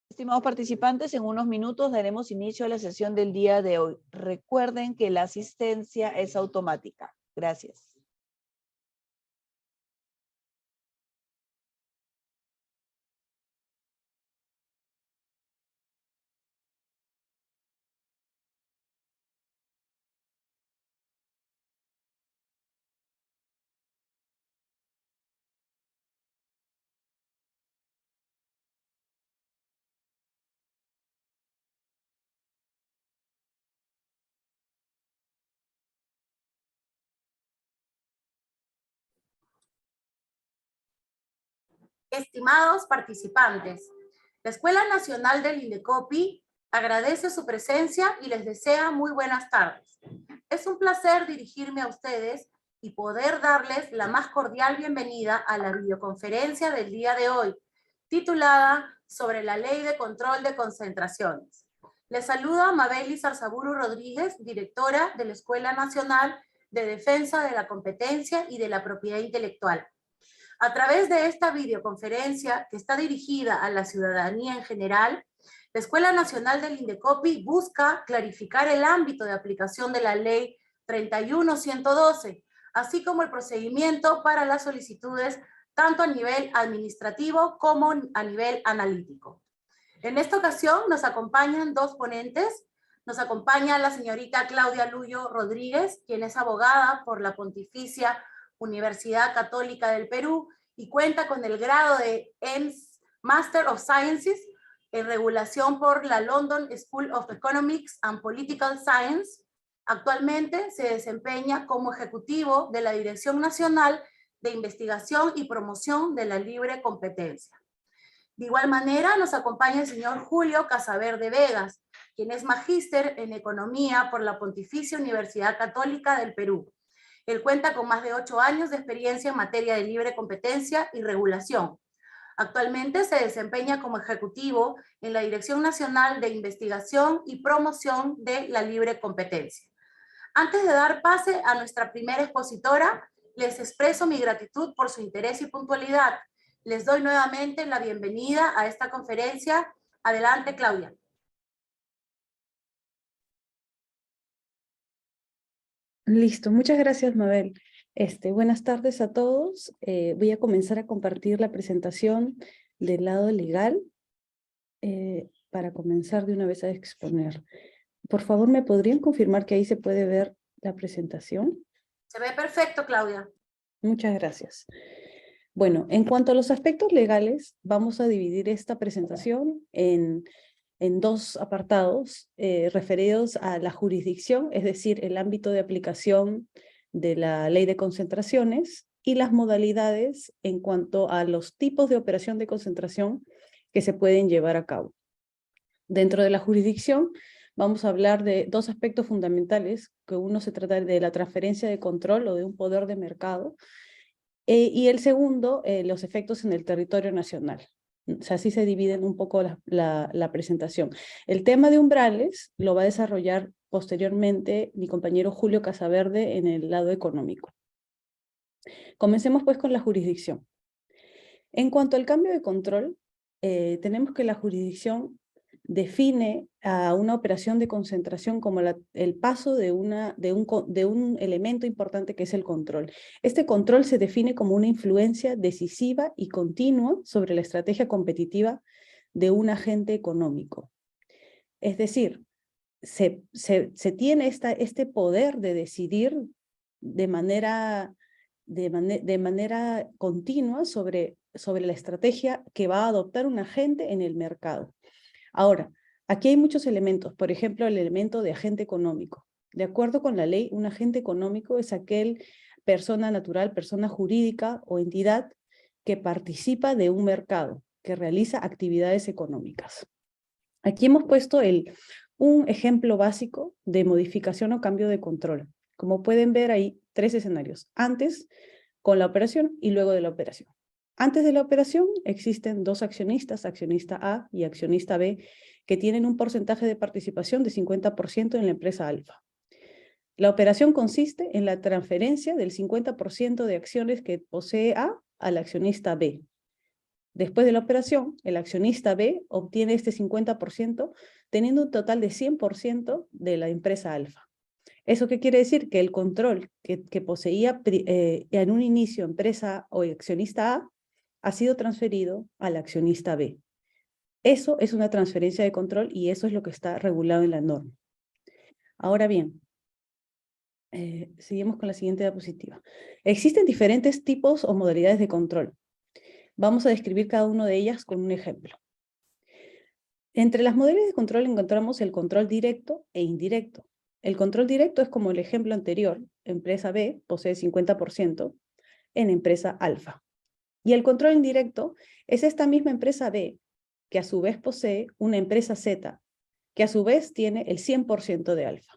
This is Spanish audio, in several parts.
Estimados participantes, en unos minutos daremos inicio a la sesión del día de hoy. Recuerden que la asistencia es automática. Gracias. Estimados participantes, la Escuela Nacional del INDECOPI agradece su presencia y les desea muy buenas tardes. Es un placer dirigirme a ustedes y poder darles la más cordial bienvenida a la videoconferencia del día de hoy, titulada sobre la Ley de Control de Concentraciones. Les saluda Mabeli Zarzaburu Rodríguez, directora de la Escuela Nacional de Defensa de la Competencia y de la Propiedad Intelectual. A través de esta videoconferencia, que está dirigida a la ciudadanía en general, la Escuela Nacional del INDECOPI busca clarificar el ámbito de aplicación de la Ley 31.112, así como el procedimiento para las solicitudes tanto a nivel administrativo como a nivel analítico. En esta ocasión nos acompañan dos ponentes. Nos acompaña la señorita Claudia Luyo Rodríguez, quien es abogada por la Pontificia Universidad Católica del Perú y cuenta con el grado de EMS Master of Sciences en regulación por la London School of Economics and Political Science. Actualmente se desempeña como ejecutivo de la Dirección Nacional de Investigación y Promoción de la Libre Competencia. De igual manera nos acompaña el señor Julio Casaverde Vegas, quien es magíster en Economía por la Pontificia Universidad Católica del Perú. Él cuenta con más de 8 años de experiencia en materia de libre competencia y regulación. Actualmente se desempeña como ejecutivo en la Dirección Nacional de Investigación y Promoción de la Libre Competencia. Antes de dar pase a nuestra primera expositora, les expreso mi gratitud por su interés y puntualidad. Les doy nuevamente la bienvenida a esta conferencia. Adelante, Claudia. Listo, muchas gracias, Mabel. Buenas tardes a todos. Voy a comenzar a compartir la presentación del lado legal para comenzar de una vez a exponer. Por favor, ¿me podrían confirmar que ahí se puede ver la presentación? Se ve perfecto, Claudia. Muchas gracias. Bueno, en cuanto a los aspectos legales, vamos a dividir esta presentación en dos apartados referidos a la jurisdicción, es decir, el ámbito de aplicación de la ley de concentraciones y las modalidades en cuanto a los tipos de operación de concentración que se pueden llevar a cabo. Dentro de la jurisdicción vamos a hablar de dos aspectos fundamentales, que uno se trata de la transferencia de control o de un poder de mercado, y el segundo, los efectos en el territorio nacional. O sea, así se divide un poco la presentación. El tema de umbrales lo va a desarrollar posteriormente mi compañero Julio Casaverde en el lado económico. Comencemos pues con la jurisdicción. En cuanto al cambio de control, tenemos que la jurisdicción define a una operación de concentración como el paso de un elemento importante que es el control. Este control se define como una influencia decisiva y continua sobre la estrategia competitiva de un agente económico. Es decir, se tiene este poder de decidir de manera continua sobre la estrategia que va a adoptar un agente en el mercado. Ahora, aquí hay muchos elementos, por ejemplo, el elemento de agente económico. De acuerdo con la ley, un agente económico es aquel persona natural, persona jurídica o entidad que participa de un mercado, que realiza actividades económicas. Aquí hemos puesto un ejemplo básico de modificación o cambio de control. Como pueden ver, hay 3 escenarios: antes, con la operación y luego de la operación. Antes de la operación existen 2 accionistas, accionista A y accionista B, que tienen un porcentaje de participación de 50% en la empresa alfa. La operación consiste en la transferencia del 50% de acciones que posee A al accionista B. Después de la operación, el accionista B obtiene este 50%, teniendo un total de 100% de la empresa alfa. ¿Eso qué quiere decir? Que el control que poseía en un inicio empresa o accionista A ha sido transferido al accionista B. Eso es una transferencia de control y eso es lo que está regulado en la norma. Ahora bien, seguimos con la siguiente diapositiva. Existen diferentes tipos o modalidades de control. Vamos a describir cada una de ellas con un ejemplo. Entre las modalidades de control encontramos el control directo e indirecto. El control directo es como el ejemplo anterior. Empresa B posee 50% en empresa alfa. Y el control indirecto es esta misma empresa B, que a su vez posee una empresa Z, que a su vez tiene el 100% de alfa.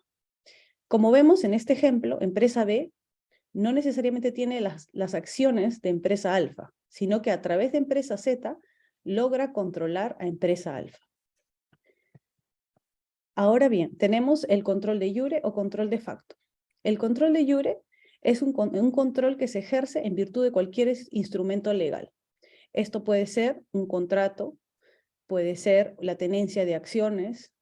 Como vemos en este ejemplo, empresa B no necesariamente tiene las acciones de empresa alfa, sino que a través de empresa Z logra controlar a empresa alfa. Ahora bien, tenemos el control de jure o control de facto. El control de jure es un control que se ejerce en virtud de cualquier instrumento legal. Esto puede ser un contrato, puede ser la tenencia de acciones,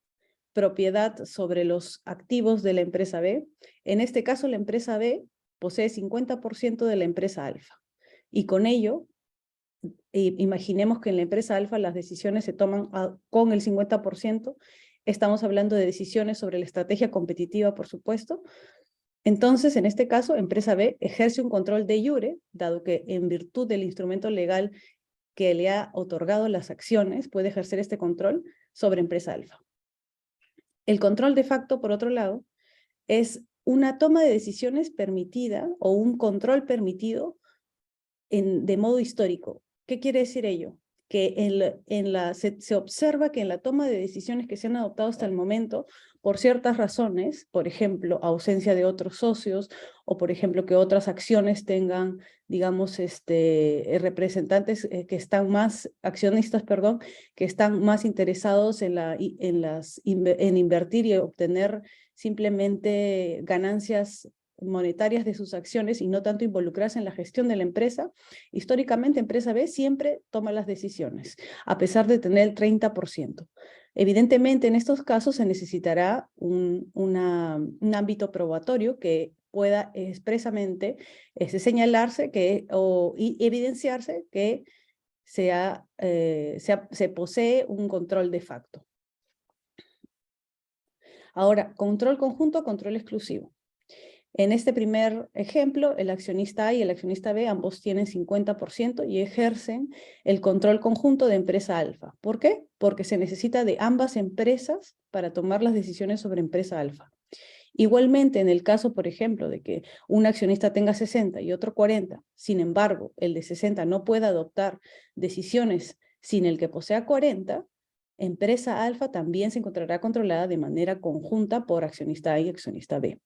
propiedad sobre los activos de la empresa B. En este caso, la empresa B posee 50% de la empresa alfa. Y con ello, imaginemos que en la empresa alfa las decisiones se toman con el 50%. Estamos hablando de decisiones sobre la estrategia competitiva, por supuesto. Entonces, en este caso, empresa B ejerce un control de jure, dado que en virtud del instrumento legal que le ha otorgado las acciones, puede ejercer este control sobre empresa alfa. El control de facto, por otro lado, es una toma de decisiones permitida o un control permitido de modo histórico. ¿Qué quiere decir ello? Que se observa que en la toma de decisiones que se han adoptado hasta el momento, por ciertas razones, por ejemplo, ausencia de otros socios, o por ejemplo que otras acciones tengan, digamos, representantes que están más, accionistas, perdón, que están más interesados en invertir y obtener simplemente ganancias monetarias de sus acciones y no tanto involucrarse en la gestión de la empresa. Históricamente, empresa B siempre toma las decisiones, a pesar de tener el 30%. Evidentemente, en estos casos se necesitará un ámbito probatorio que pueda expresamente señalarse y evidenciarse que se posee un control de facto. Ahora, control conjunto, control exclusivo. En este primer ejemplo, el accionista A y el accionista B ambos tienen 50% y ejercen el control conjunto de empresa alfa. ¿Por qué? Porque se necesita de ambas empresas para tomar las decisiones sobre empresa alfa. Igualmente, en el caso, por ejemplo, de que un accionista tenga 60 y otro 40, sin embargo, el de 60 no pueda adoptar decisiones sin el que posea 40, empresa alfa también se encontrará controlada de manera conjunta por accionista A y accionista B.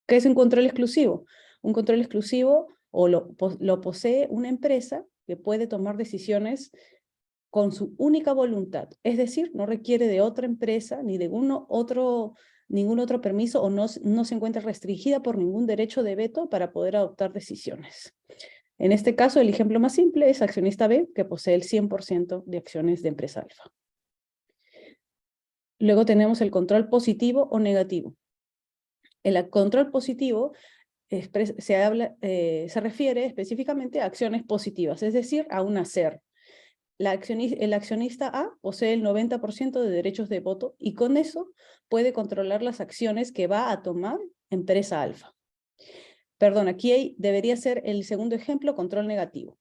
¿Qué es un control exclusivo? Un control exclusivo lo posee una empresa que puede tomar decisiones con su única voluntad. Es decir, no requiere de otra empresa ni de ningún otro permiso o no se encuentra restringida por ningún derecho de veto para poder adoptar decisiones. En este caso, el ejemplo más simple es accionista B, que posee el 100% de acciones de empresa alfa. Luego tenemos el control positivo o negativo. El control positivo se refiere específicamente a acciones positivas, es decir, a un hacer. El accionista A posee el 90% de derechos de voto y con eso puede controlar las acciones que va a tomar empresa alfa. Perdón, aquí debería ser el segundo ejemplo, control negativo.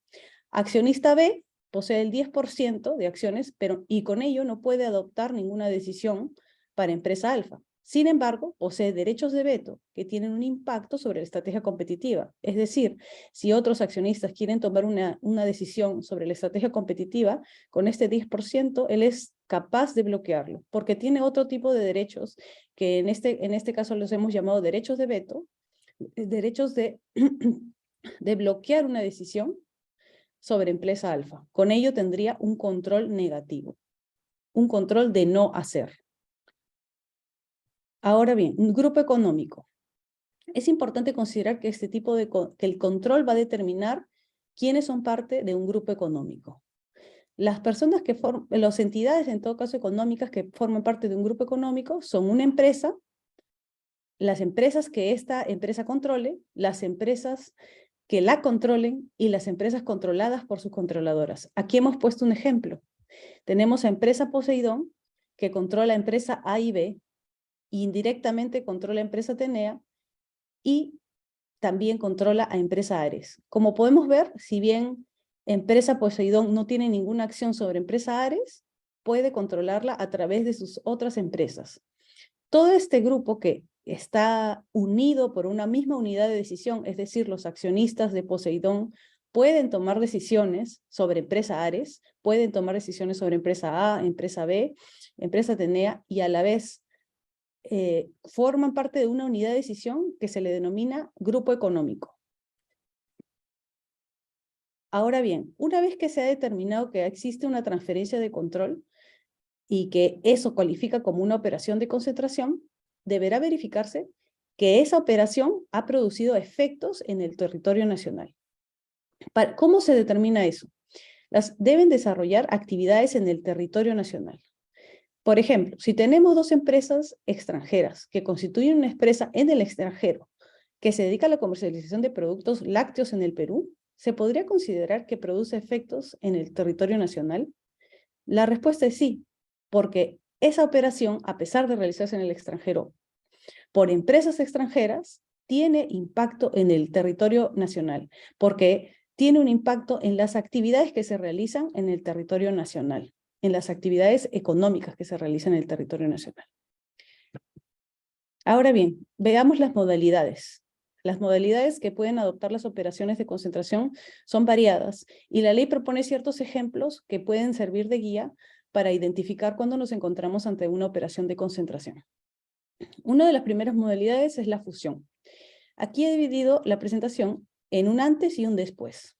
Accionista B posee el 10% de acciones, y con ello no puede adoptar ninguna decisión para empresa alfa. Sin embargo, posee derechos de veto que tienen un impacto sobre la estrategia competitiva. Es decir, si otros accionistas quieren tomar una decisión sobre la estrategia competitiva, con este 10% él es capaz de bloquearlo, porque tiene otro tipo de derechos que en este caso los hemos llamado derechos de veto, derechos de bloquear una decisión sobre empresa alfa. Con ello tendría un control negativo, un control de no hacer. Ahora bien, un grupo económico. Es importante considerar que que el control va a determinar quiénes son parte de un grupo económico. Las personas que forman, las entidades en todo caso económicas que forman parte de un grupo económico son una empresa, las empresas que esta empresa controle, las empresas que la controlen y las empresas controladas por sus controladoras. Aquí hemos puesto un ejemplo. Tenemos a empresa Poseidón, que controla empresa A y B, e indirectamente controla empresa Atenea y también controla a empresa Ares. Como podemos ver, si bien empresa Poseidón no tiene ninguna acción sobre empresa Ares, puede controlarla a través de sus otras empresas. Todo este grupo que está unido por una misma unidad de decisión, es decir, los accionistas de Poseidón pueden tomar decisiones sobre empresa Ares, pueden tomar decisiones sobre empresa A, empresa B, empresa Atenea, y a la vez forman parte de una unidad de decisión que se le denomina grupo económico. Ahora bien, una vez que se ha determinado que existe una transferencia de control y que eso cualifica como una operación de concentración, deberá verificarse que esa operación ha producido efectos en el territorio nacional. ¿Cómo se determina eso? Deben desarrollar actividades en el territorio nacional. Por ejemplo, si tenemos dos empresas extranjeras que constituyen una empresa en el extranjero que se dedica a la comercialización de productos lácteos en el Perú, ¿se podría considerar que produce efectos en el territorio nacional? La respuesta es sí, porque esa operación, a pesar de realizarse en el extranjero por empresas extranjeras, tiene impacto en el territorio nacional, porque tiene un impacto en las actividades que se realizan en el territorio nacional, en las actividades económicas que se realizan en el territorio nacional. Ahora bien, veamos las modalidades. Las modalidades que pueden adoptar las operaciones de concentración son variadas y la ley propone ciertos ejemplos que pueden servir de guía para identificar cuando nos encontramos ante una operación de concentración. Una de las primeras modalidades es la fusión. Aquí he dividido la presentación en un antes y un después.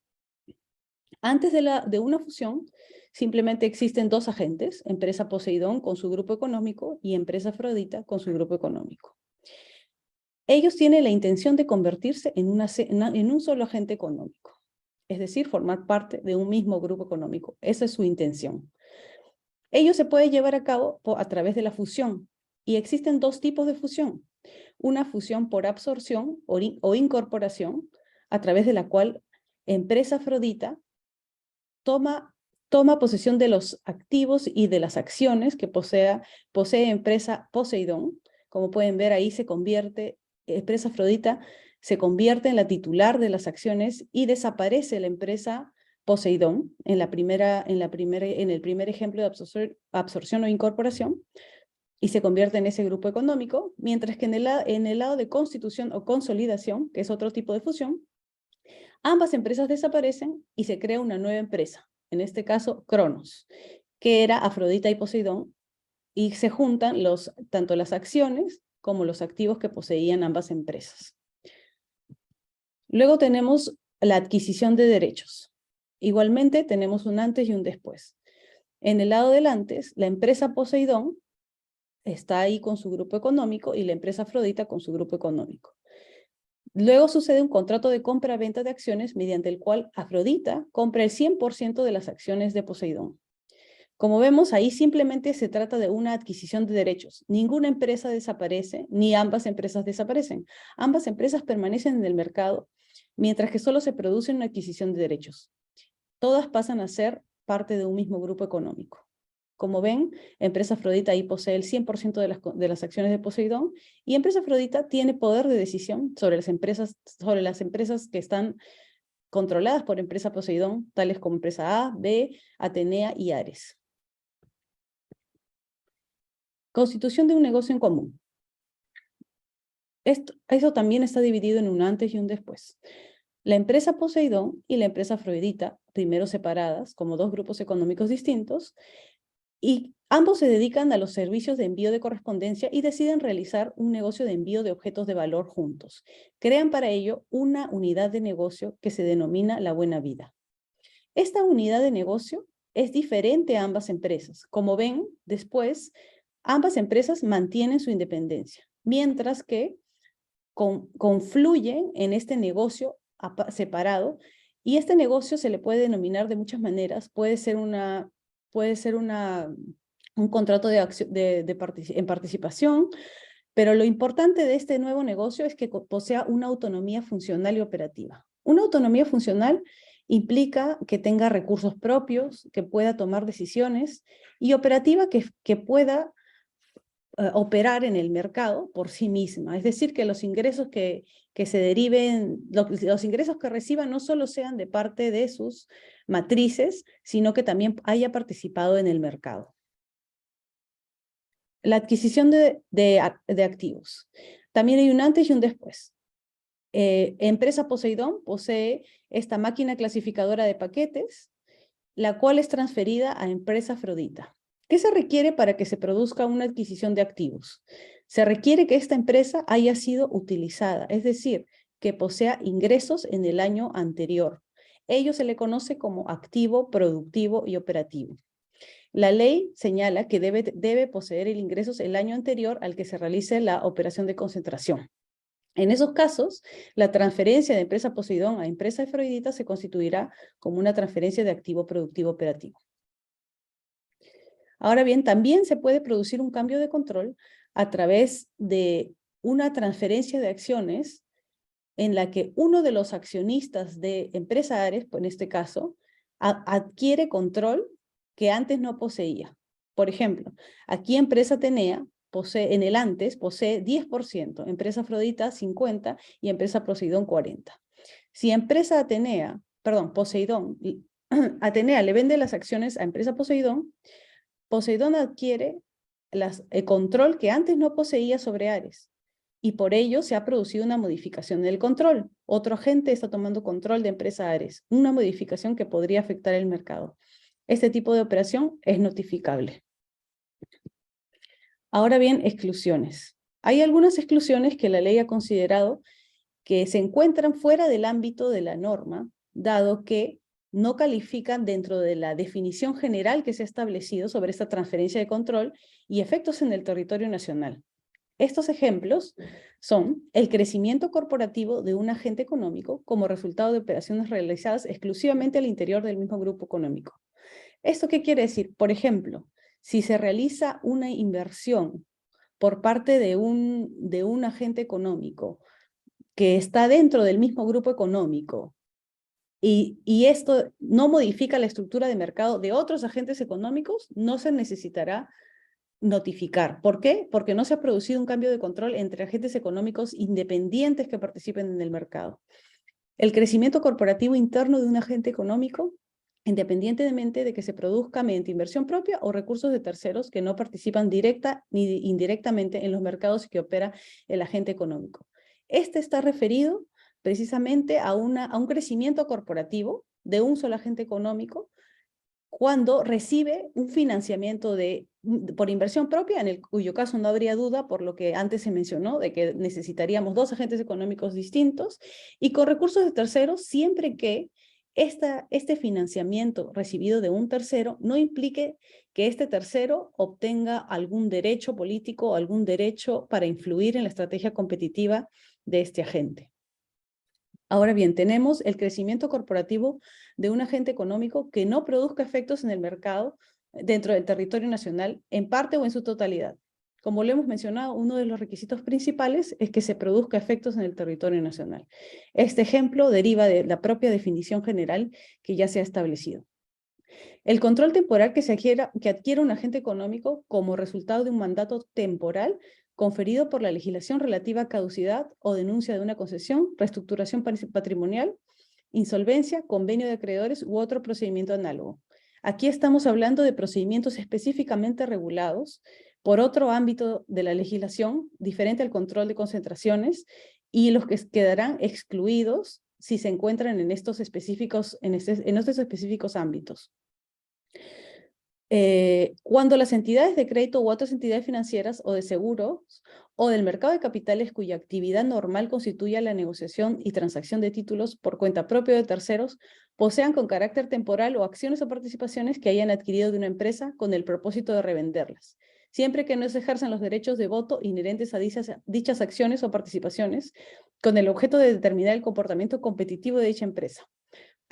Antes de una fusión, simplemente existen dos agentes, empresa Poseidón con su grupo económico y empresa Afrodita con su grupo económico. Ellos tienen la intención de convertirse en un solo agente económico, es decir, formar parte de un mismo grupo económico. Esa es su intención. Ello se puede llevar a cabo a través de la fusión, y existen dos tipos de fusión. Una fusión por absorción o incorporación, a través de la cual empresa Afrodita toma posesión de los activos y de las acciones que posee empresa Poseidón. Como pueden ver, ahí empresa Afrodita se convierte en la titular de las acciones y desaparece la empresa Poseidón en el primer ejemplo de absorción o incorporación, y se convierte en ese grupo económico, mientras que en el lado de constitución o consolidación, que es otro tipo de fusión, ambas empresas desaparecen y se crea una nueva empresa, en este caso Cronos, que era Afrodita y Poseidón, y se juntan tanto las acciones como los activos que poseían ambas empresas. Luego tenemos la adquisición de derechos. Igualmente tenemos un antes y un después. En el lado del antes, la empresa Poseidón está ahí con su grupo económico y la empresa Afrodita con su grupo económico. Luego sucede un contrato de compra-venta de acciones mediante el cual Afrodita compra el 100% de las acciones de Poseidón. Como vemos, ahí simplemente se trata de una adquisición de derechos. Ninguna empresa desaparece, ni ambas empresas desaparecen. Ambas empresas permanecen en el mercado, mientras que solo se produce una adquisición de derechos. Todas pasan a ser parte de un mismo grupo económico. Como ven, empresa Afrodita ahí posee el 100% de las acciones de Poseidón, y empresa Afrodita tiene poder de decisión sobre las empresas que están controladas por empresa Poseidón, tales como empresa A, B, Atenea y Ares. Constitución de un negocio en común. Eso también está dividido en un antes y un después. La empresa Poseidón y la empresa Afrodita, primero separadas como dos grupos económicos distintos, y ambos se dedican a los servicios de envío de correspondencia y deciden realizar un negocio de envío de objetos de valor juntos. Crean para ello una unidad de negocio que se denomina La Buena Vida. Esta unidad de negocio es diferente a ambas empresas. Como ven, después, ambas empresas mantienen su independencia, mientras que confluyen en este negocio separado Y este negocio se le puede denominar de muchas maneras. Puede ser un contrato en participación, pero lo importante de este nuevo negocio es que posea una autonomía funcional y operativa. Una autonomía funcional implica que tenga recursos propios, que pueda tomar decisiones, y operativa que pueda operar en el mercado por sí misma. Es decir, que los ingresos que se deriven, los ingresos que reciban no solo sean de parte de sus matrices, sino que también haya participado en el mercado. La adquisición de activos. También hay un antes y un después. Empresa Poseidón posee esta máquina clasificadora de paquetes, la cual es transferida a Empresa Afrodita. ¿Qué se requiere para que se produzca una adquisición de activos? Se requiere que esta empresa haya sido utilizada, es decir, que posea ingresos en el año anterior. Ello se le conoce como activo, productivo y operativo. La ley señala que debe poseer el ingresos el año anterior al que se realice la operación de concentración. En esos casos, la transferencia de Empresa Poseidón a Empresa Afrodita se constituirá como una transferencia de activo productivo operativo. Ahora bien, también se puede producir un cambio de control a través de una transferencia de acciones en la que uno de los accionistas de Empresa Ares, en este caso, adquiere control que antes no poseía. Por ejemplo, aquí Empresa Atenea posee, en el antes, posee 10%, Empresa Afrodita 50% y Empresa Poseidón 40%. Si Empresa Atenea, perdón, Poseidón, Atenea le vende las acciones a Empresa Poseidón, Poseidón adquiere el control que antes no poseía sobre Ares, y por ello se ha producido una modificación del control. Otro agente está tomando control de Empresa Ares, una modificación que podría afectar el mercado. Este tipo de operación es notificable. Ahora bien, exclusiones. Hay algunas exclusiones que la ley ha considerado que se encuentran fuera del ámbito de la norma, dado que no califican dentro de la definición general que se ha establecido sobre esta transferencia de control y efectos en el territorio nacional. Estos ejemplos son el crecimiento corporativo de un agente económico como resultado de operaciones realizadas exclusivamente al interior del mismo grupo económico. ¿Esto qué quiere decir? Por ejemplo, si se realiza una inversión por parte de un agente económico que está dentro del mismo grupo económico y esto no modifica la estructura de mercado de otros agentes económicos, no se necesitará notificar. ¿Por qué? Porque no se ha producido un cambio de control entre agentes económicos independientes que participen en el mercado. El crecimiento corporativo interno de un agente económico, independientemente de que se produzca mediante inversión propia o recursos de terceros que no participan directa ni indirectamente en los mercados que opera el agente económico. Este está referido precisamente a un crecimiento corporativo de un solo agente económico cuando recibe un financiamiento por inversión propia, cuyo caso no habría duda por lo que antes se mencionó, de que necesitaríamos dos agentes económicos distintos, y con recursos de terceros, siempre que este financiamiento recibido de un tercero no implique que este tercero obtenga algún derecho político o algún derecho para influir en la estrategia competitiva de este agente. Ahora bien, tenemos el crecimiento corporativo de un agente económico que no produzca efectos en el mercado dentro del territorio nacional, en parte o en su totalidad. Como lo hemos mencionado, uno de los requisitos principales es que se produzca efectos en el territorio nacional. Este ejemplo deriva de la propia definición general que ya se ha establecido. El control temporal que adquiere un agente económico como resultado de un mandato temporal conferido por la legislación relativa a caducidad o denuncia de una concesión, reestructuración patrimonial, insolvencia, convenio de acreedores u otro procedimiento análogo. Aquí estamos hablando de procedimientos específicamente regulados por otro ámbito de la legislación, diferente al control de concentraciones, y los que quedarán excluidos si se encuentran en estos específicos ámbitos. Cuando las entidades de crédito u otras entidades financieras o de seguros o del mercado de capitales cuya actividad normal constituya la negociación y transacción de títulos por cuenta propia de terceros posean con carácter temporal o acciones o participaciones que hayan adquirido de una empresa con el propósito de revenderlas, siempre que no se ejerzan los derechos de voto inherentes a dichas acciones o participaciones con el objeto de determinar el comportamiento competitivo de dicha empresa.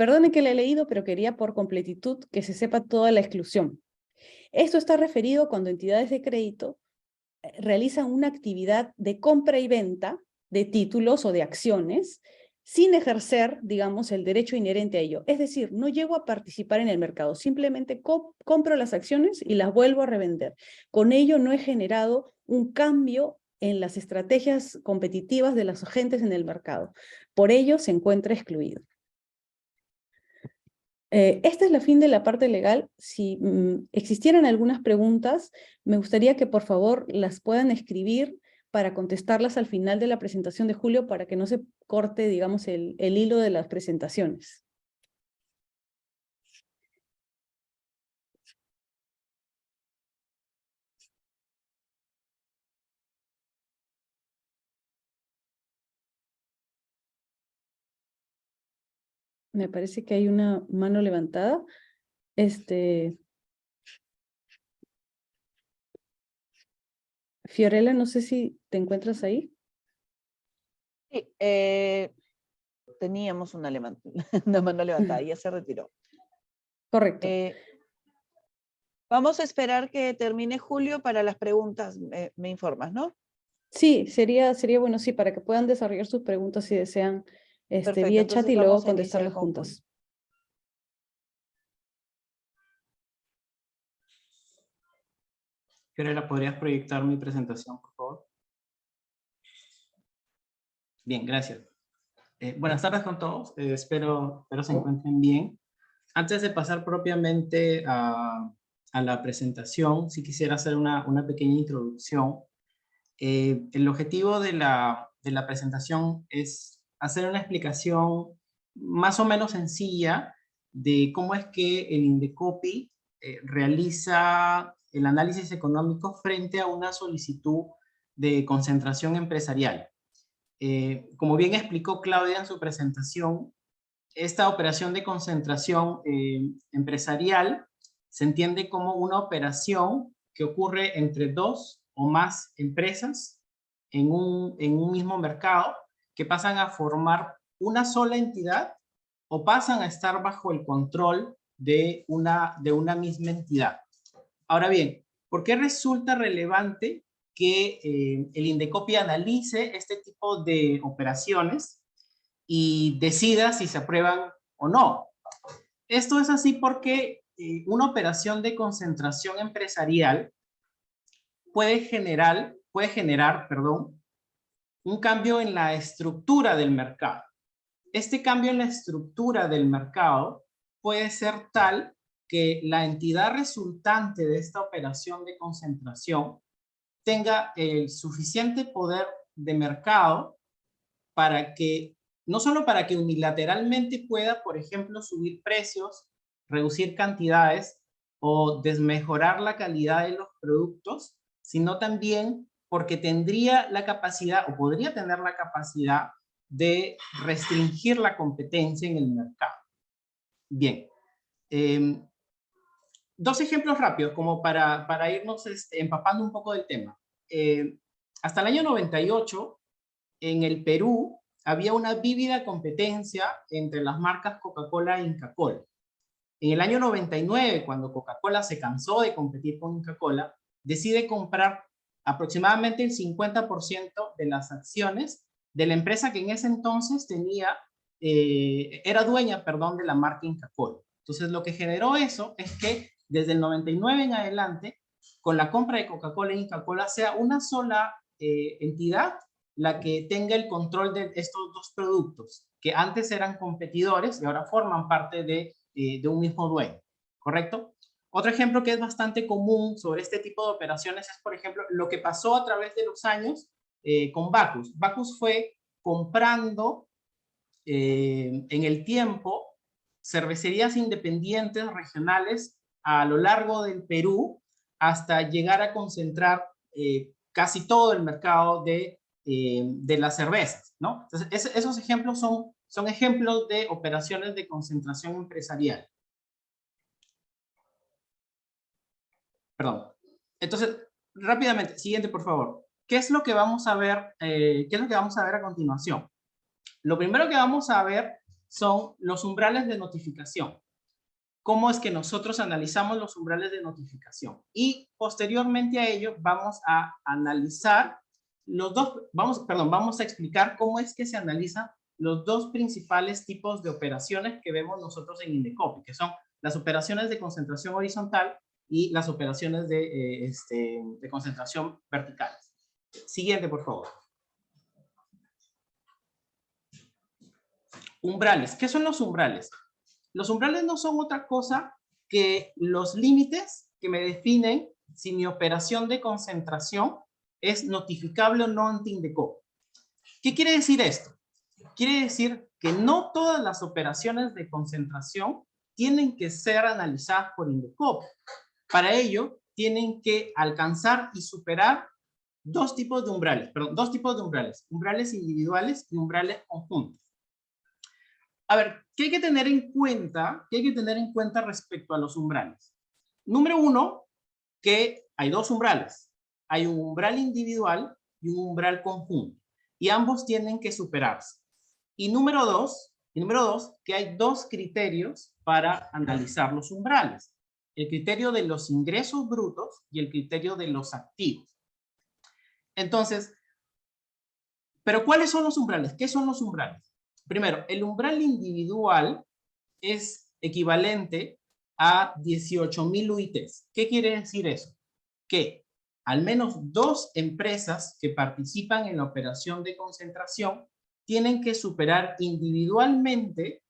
Perdonen que le he leído, pero quería por completitud que se sepa toda la exclusión. Esto está referido cuando entidades de crédito realizan una actividad de compra y venta de títulos o de acciones sin ejercer, digamos, el derecho inherente a ello. Es decir, no llego a participar en el mercado, simplemente compro las acciones y las vuelvo a revender. Con ello no he generado un cambio en las estrategias competitivas de los agentes en el mercado. Por ello se encuentra excluido. Esta es la fin de la parte legal. Si existieran algunas preguntas, me gustaría que por favor las puedan escribir para contestarlas al final de la presentación de Julio para que no se corte, digamos, el hilo de las presentaciones. Me parece que hay una mano levantada. Fiorella, no sé si te encuentras ahí. Sí, teníamos una mano levantada, ya se retiró. Correcto. Vamos a esperar que termine Julio para las preguntas, me informas, ¿no? Sí, sería bueno, sí, para que puedan desarrollar sus preguntas si desean Perfecto, vía chat entonces y luego vamos a iniciar contestarlas con juntas. Julio. Fiorella, ¿podrías proyectar mi presentación, por favor? Bien, gracias. Buenas tardes con todos. Espero se encuentren bien. Antes de pasar propiamente a la presentación, sí quisiera hacer una pequeña introducción. El objetivo de la presentación es hacer una explicación más o menos sencilla de cómo es que el Indecopi realiza el análisis económico frente a una solicitud de concentración empresarial. Como bien explicó Claudia en su presentación, esta operación de concentración empresarial se entiende como una operación que ocurre entre dos o más empresas en un mismo mercado que pasan a formar una sola entidad o pasan a estar bajo el control de una misma entidad. Ahora bien, ¿por qué resulta relevante que el Indecopi analice este tipo de operaciones y decida si se aprueban o no? Esto es así porque una operación de concentración empresarial puede generar, un cambio en la estructura del mercado. Este cambio en la estructura del mercado puede ser tal que la entidad resultante de esta operación de concentración tenga el suficiente poder de mercado para que, no solo para que unilateralmente pueda, por ejemplo, subir precios, reducir cantidades o desmejorar la calidad de los productos, sino también porque tendría la capacidad o podría tener la capacidad de restringir la competencia en el mercado. Bien, dos ejemplos rápidos como para irnos empapando un poco del tema. Hasta el año 98, en el Perú, había una vívida competencia entre las marcas Coca-Cola e Inca-Kola. En el año 99, cuando Coca-Cola se cansó de competir con Inca-Kola, decide comprar aproximadamente el 50% de las acciones de la empresa que en ese entonces era dueña, de la marca Inca-Kola. Entonces, lo que generó eso es que desde el 99 en adelante, con la compra de Coca-Cola e Inca-Kola, sea una sola entidad la que tenga el control de estos dos productos, que antes eran competidores y ahora forman parte de un mismo dueño, ¿correcto? Otro ejemplo que es bastante común sobre este tipo de operaciones es, por ejemplo, lo que pasó a través de los años con Bacus. Bacus fue comprando en el tiempo cervecerías independientes regionales a lo largo del Perú hasta llegar a concentrar casi todo el mercado de las cervezas, ¿no? Entonces, esos ejemplos son ejemplos de operaciones de concentración empresarial. Perdón. Entonces, rápidamente, siguiente, por favor. ¿Qué es lo que vamos a ver? ¿Qué es lo que vamos a ver a continuación? Lo primero que vamos a ver son los umbrales de notificación. Cómo es que nosotros analizamos los umbrales de notificación. Y posteriormente a ello vamos a analizar vamos a explicar cómo es que se analizan los dos principales tipos de operaciones que vemos nosotros en Indecopi, que son las operaciones de concentración horizontal y las operaciones de concentración vertical. Siguiente, por favor. Umbrales. ¿Qué son los umbrales? Los umbrales no son otra cosa que los límites que me definen si mi operación de concentración es notificable o no ante Indecopi. ¿Qué quiere decir esto? Quiere decir que no todas las operaciones de concentración tienen que ser analizadas por Indecopi. Para ello, tienen que alcanzar y superar dos tipos de umbrales, umbrales individuales y umbrales conjuntos. A ver, ¿qué hay que tener en cuenta? ¿Qué hay que tener en cuenta respecto a los umbrales? Número uno, que hay dos umbrales. Hay un umbral individual y un umbral conjunto. Y ambos tienen que superarse. Y número dos, que hay dos criterios para analizar los umbrales. El criterio de los ingresos brutos y el criterio de los activos. Entonces, ¿pero cuáles son los umbrales? ¿Qué son los umbrales? Primero, el umbral individual es equivalente a 18,000 UITs. ¿Qué quiere decir eso? Que al menos dos empresas que participan en la operación de concentración tienen que superar individualmente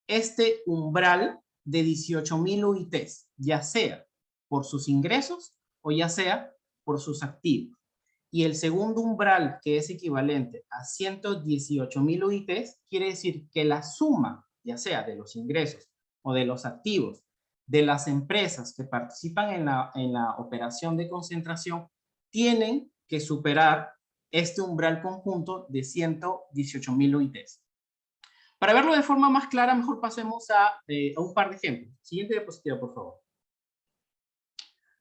este umbral de 18,000 UITs, ya sea por sus ingresos o ya sea por sus activos. Y el segundo umbral, que es equivalente a 118,000 UITs, quiere decir que la suma, ya sea de los ingresos o de los activos de las empresas que participan en la operación de concentración, tienen que superar este umbral conjunto de 118,000 UITs. Para verlo de forma más clara, mejor pasemos a un par de ejemplos. Siguiente diapositiva, por favor.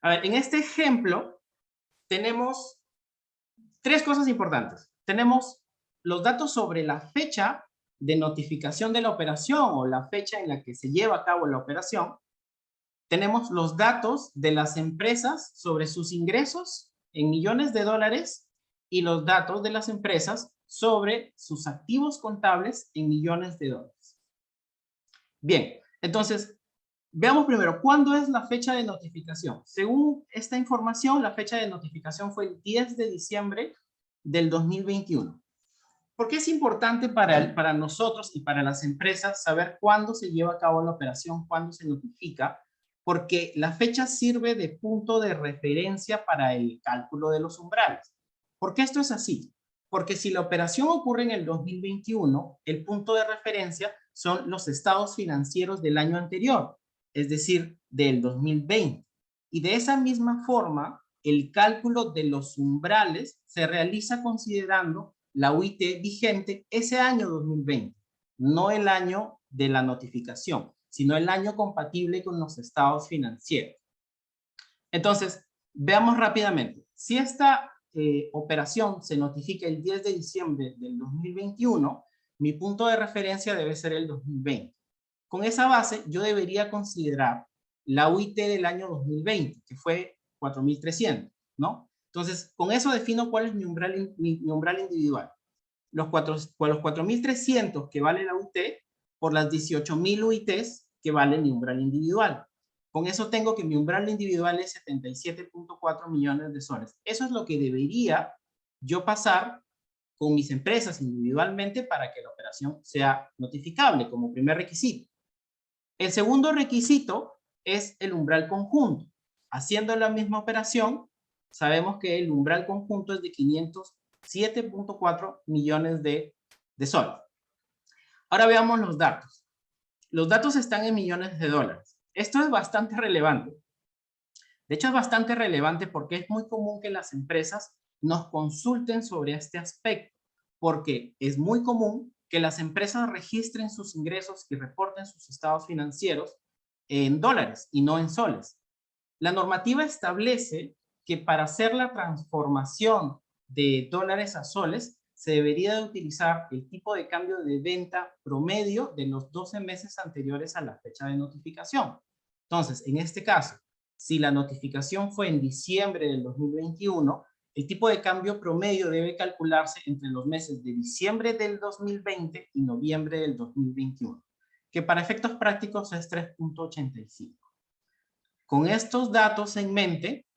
A ver, en este ejemplo tenemos tres cosas importantes. Tenemos los datos sobre la fecha de notificación de la operación o la fecha en la que se lleva a cabo la operación. Tenemos los datos de las empresas sobre sus ingresos en millones de dólares y los datos de las empresas sobre sus activos contables en millones de dólares. Bien, entonces, veamos primero, ¿cuándo es la fecha de notificación? Según esta información, la fecha de notificación fue el 10 de diciembre del 2021. ¿Por qué es importante para nosotros y para las empresas saber cuándo se lleva a cabo la operación, cuándo se notifica? Porque la fecha sirve de punto de referencia para el cálculo de los umbrales. ¿Por qué esto es así? Porque si la operación ocurre en el 2021, el punto de referencia son los estados financieros del año anterior, es decir, del 2020. Y de esa misma forma, el cálculo de los umbrales se realiza considerando la UIT vigente ese año 2020, no el año de la notificación, sino el año compatible con los estados financieros. Entonces, veamos rápidamente. Si esta operación se notifica el 10 de diciembre del 2021, mi punto de referencia debe ser el 2020. Con esa base, yo debería considerar la UIT del año 2020, que fue 4,300, ¿no? Entonces, con eso defino cuál es mi umbral individual. Los 4,300 que vale la UIT por las 18,000 UITs que vale mi umbral individual. Con eso tengo que mi umbral individual es 77.4 millones de soles. Eso es lo que debería yo pasar con mis empresas individualmente para que la operación sea notificable como primer requisito. El segundo requisito es el umbral conjunto. Haciendo la misma operación, sabemos que el umbral conjunto es de 507.4 millones de soles. Ahora veamos los datos. Los datos están en millones de dólares. Esto es bastante relevante. De hecho, es bastante relevante porque es muy común que las empresas nos consulten sobre este aspecto, porque es muy común que las empresas registren sus ingresos y reporten sus estados financieros en dólares y no en soles. La normativa establece que para hacer la transformación de dólares a soles se debería de utilizar el tipo de cambio de venta promedio de los 12 meses anteriores a la fecha de notificación. Entonces, en este caso, si la notificación fue en diciembre del 2021, el tipo de cambio promedio debe calcularse entre los meses de diciembre del 2020 y noviembre del 2021, que para efectos prácticos es 3.85. Con estos datos en mente,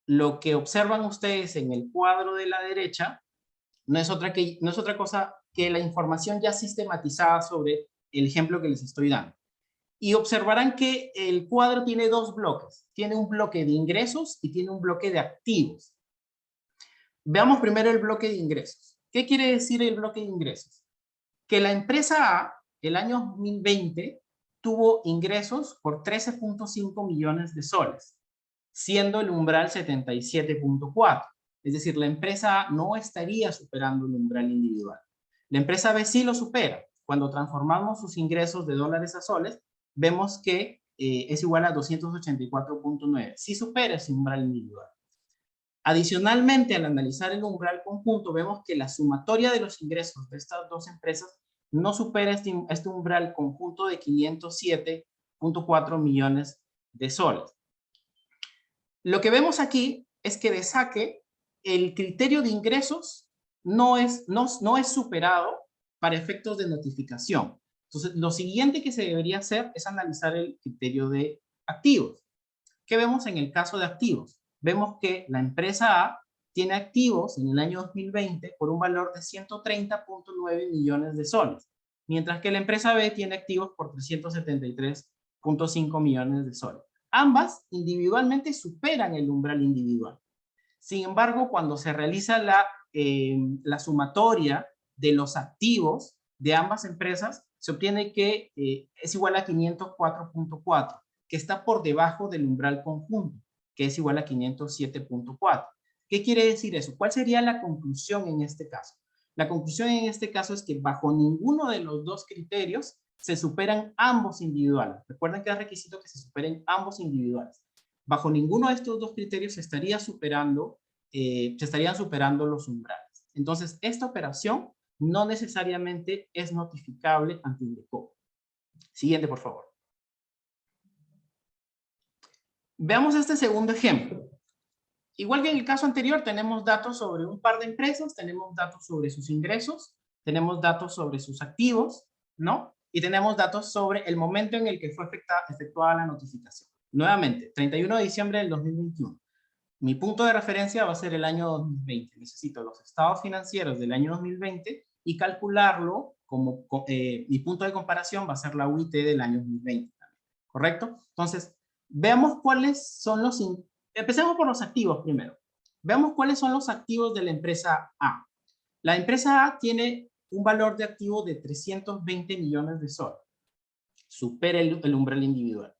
lo que observan ustedes en el cuadro de la derecha no es otra cosa que la información ya sistematizada sobre el ejemplo que les estoy dando. Y observarán que el cuadro tiene dos bloques. Tiene un bloque de ingresos y tiene un bloque de activos. Veamos primero el bloque de ingresos. ¿Qué quiere decir el bloque de ingresos? Que la empresa A, el año 2020, tuvo ingresos por 13.5 millones de soles, siendo el umbral 77.4. Es decir, la empresa A no estaría superando el umbral individual. La empresa B sí lo supera. Cuando transformamos sus ingresos de dólares a soles, vemos que es igual a 284.9. Sí supera ese umbral individual. Adicionalmente, al analizar el umbral conjunto, vemos que la sumatoria de los ingresos de estas dos empresas no supera este umbral conjunto de 507.4 millones de soles. Lo que vemos aquí es que de saque, el criterio de ingresos no es superado para efectos de notificación. Entonces, lo siguiente que se debería hacer es analizar el criterio de activos. ¿Qué vemos en el caso de activos? Vemos que la empresa A tiene activos en el año 2020 por un valor de 130.9 millones de soles, mientras que la empresa B tiene activos por 373.5 millones de soles. Ambas individualmente superan el umbral individual. Sin embargo, cuando se realiza la sumatoria de los activos de ambas empresas, se obtiene que es igual a 504.4, que está por debajo del umbral conjunto, que es igual a 507.4. ¿Qué quiere decir eso? ¿Cuál sería la conclusión en este caso? La conclusión en este caso es que bajo ninguno de los dos criterios se superan ambos individuales. Recuerden que es requisito que se superen ambos individuales. Bajo ninguno de estos dos criterios se estarían superando los umbrales. Entonces, esta operación no necesariamente es notificable ante INDECOPI. Siguiente, por favor. Veamos este segundo ejemplo. Igual que en el caso anterior, tenemos datos sobre un par de empresas, tenemos datos sobre sus ingresos, tenemos datos sobre sus activos, ¿no? Y tenemos datos sobre el momento en el que fue efectuada la notificación. Nuevamente, 31 de diciembre del 2021. Mi punto de referencia va a ser el año 2020. Necesito los estados financieros del año 2020 y calcularlo como mi punto de comparación va a ser la UIT del año 2020. ¿Correcto? Entonces, veamos cuáles son los... Empecemos por los activos primero. Veamos cuáles son los activos de la empresa A. La empresa A tiene un valor de activo de 320 millones de soles. Supera el umbral individual.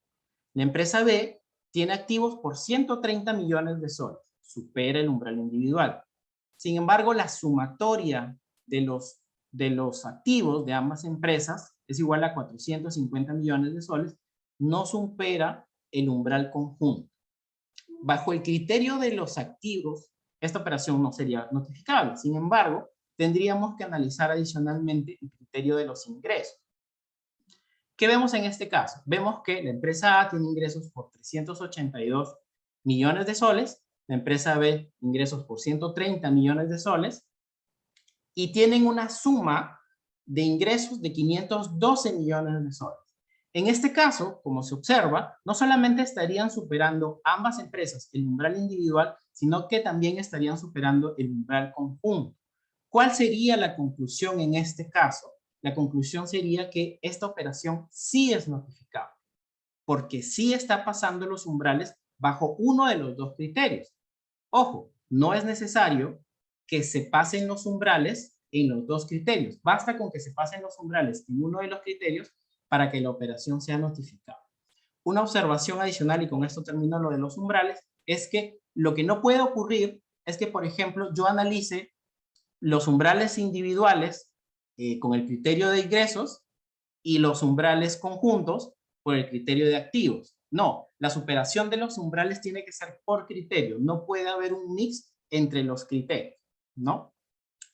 La empresa B tiene activos por 130 millones de soles. Supera el umbral individual. Sin embargo, la sumatoria de los activos de ambas empresas es igual a 450 millones de soles. No supera el umbral conjunto. Bajo el criterio de los activos, esta operación no sería notificable. Sin embargo, tendríamos que analizar adicionalmente el criterio de los ingresos. ¿Qué vemos en este caso? Vemos que la empresa A tiene ingresos por 382 millones de soles, la empresa B ingresos por 130 millones de soles, y tienen una suma de ingresos de 512 millones de soles. En este caso, como se observa, no solamente estarían superando ambas empresas el umbral individual, sino que también estarían superando el umbral conjunto. ¿Cuál sería la conclusión en este caso? La conclusión sería que esta operación sí es notificable, porque sí está pasando los umbrales bajo uno de los dos criterios. Ojo, no es necesario que se pasen los umbrales en los dos criterios. Basta con que se pasen los umbrales en uno de los criterios para que la operación sea notificada. Una observación adicional, y con esto termino lo de los umbrales, es que lo que no puede ocurrir es que, por ejemplo, yo analice los umbrales individuales con el criterio de ingresos y los umbrales conjuntos por el criterio de activos. No, la superación de los umbrales tiene que ser por criterio. No puede haber un mix entre los criterios, ¿no?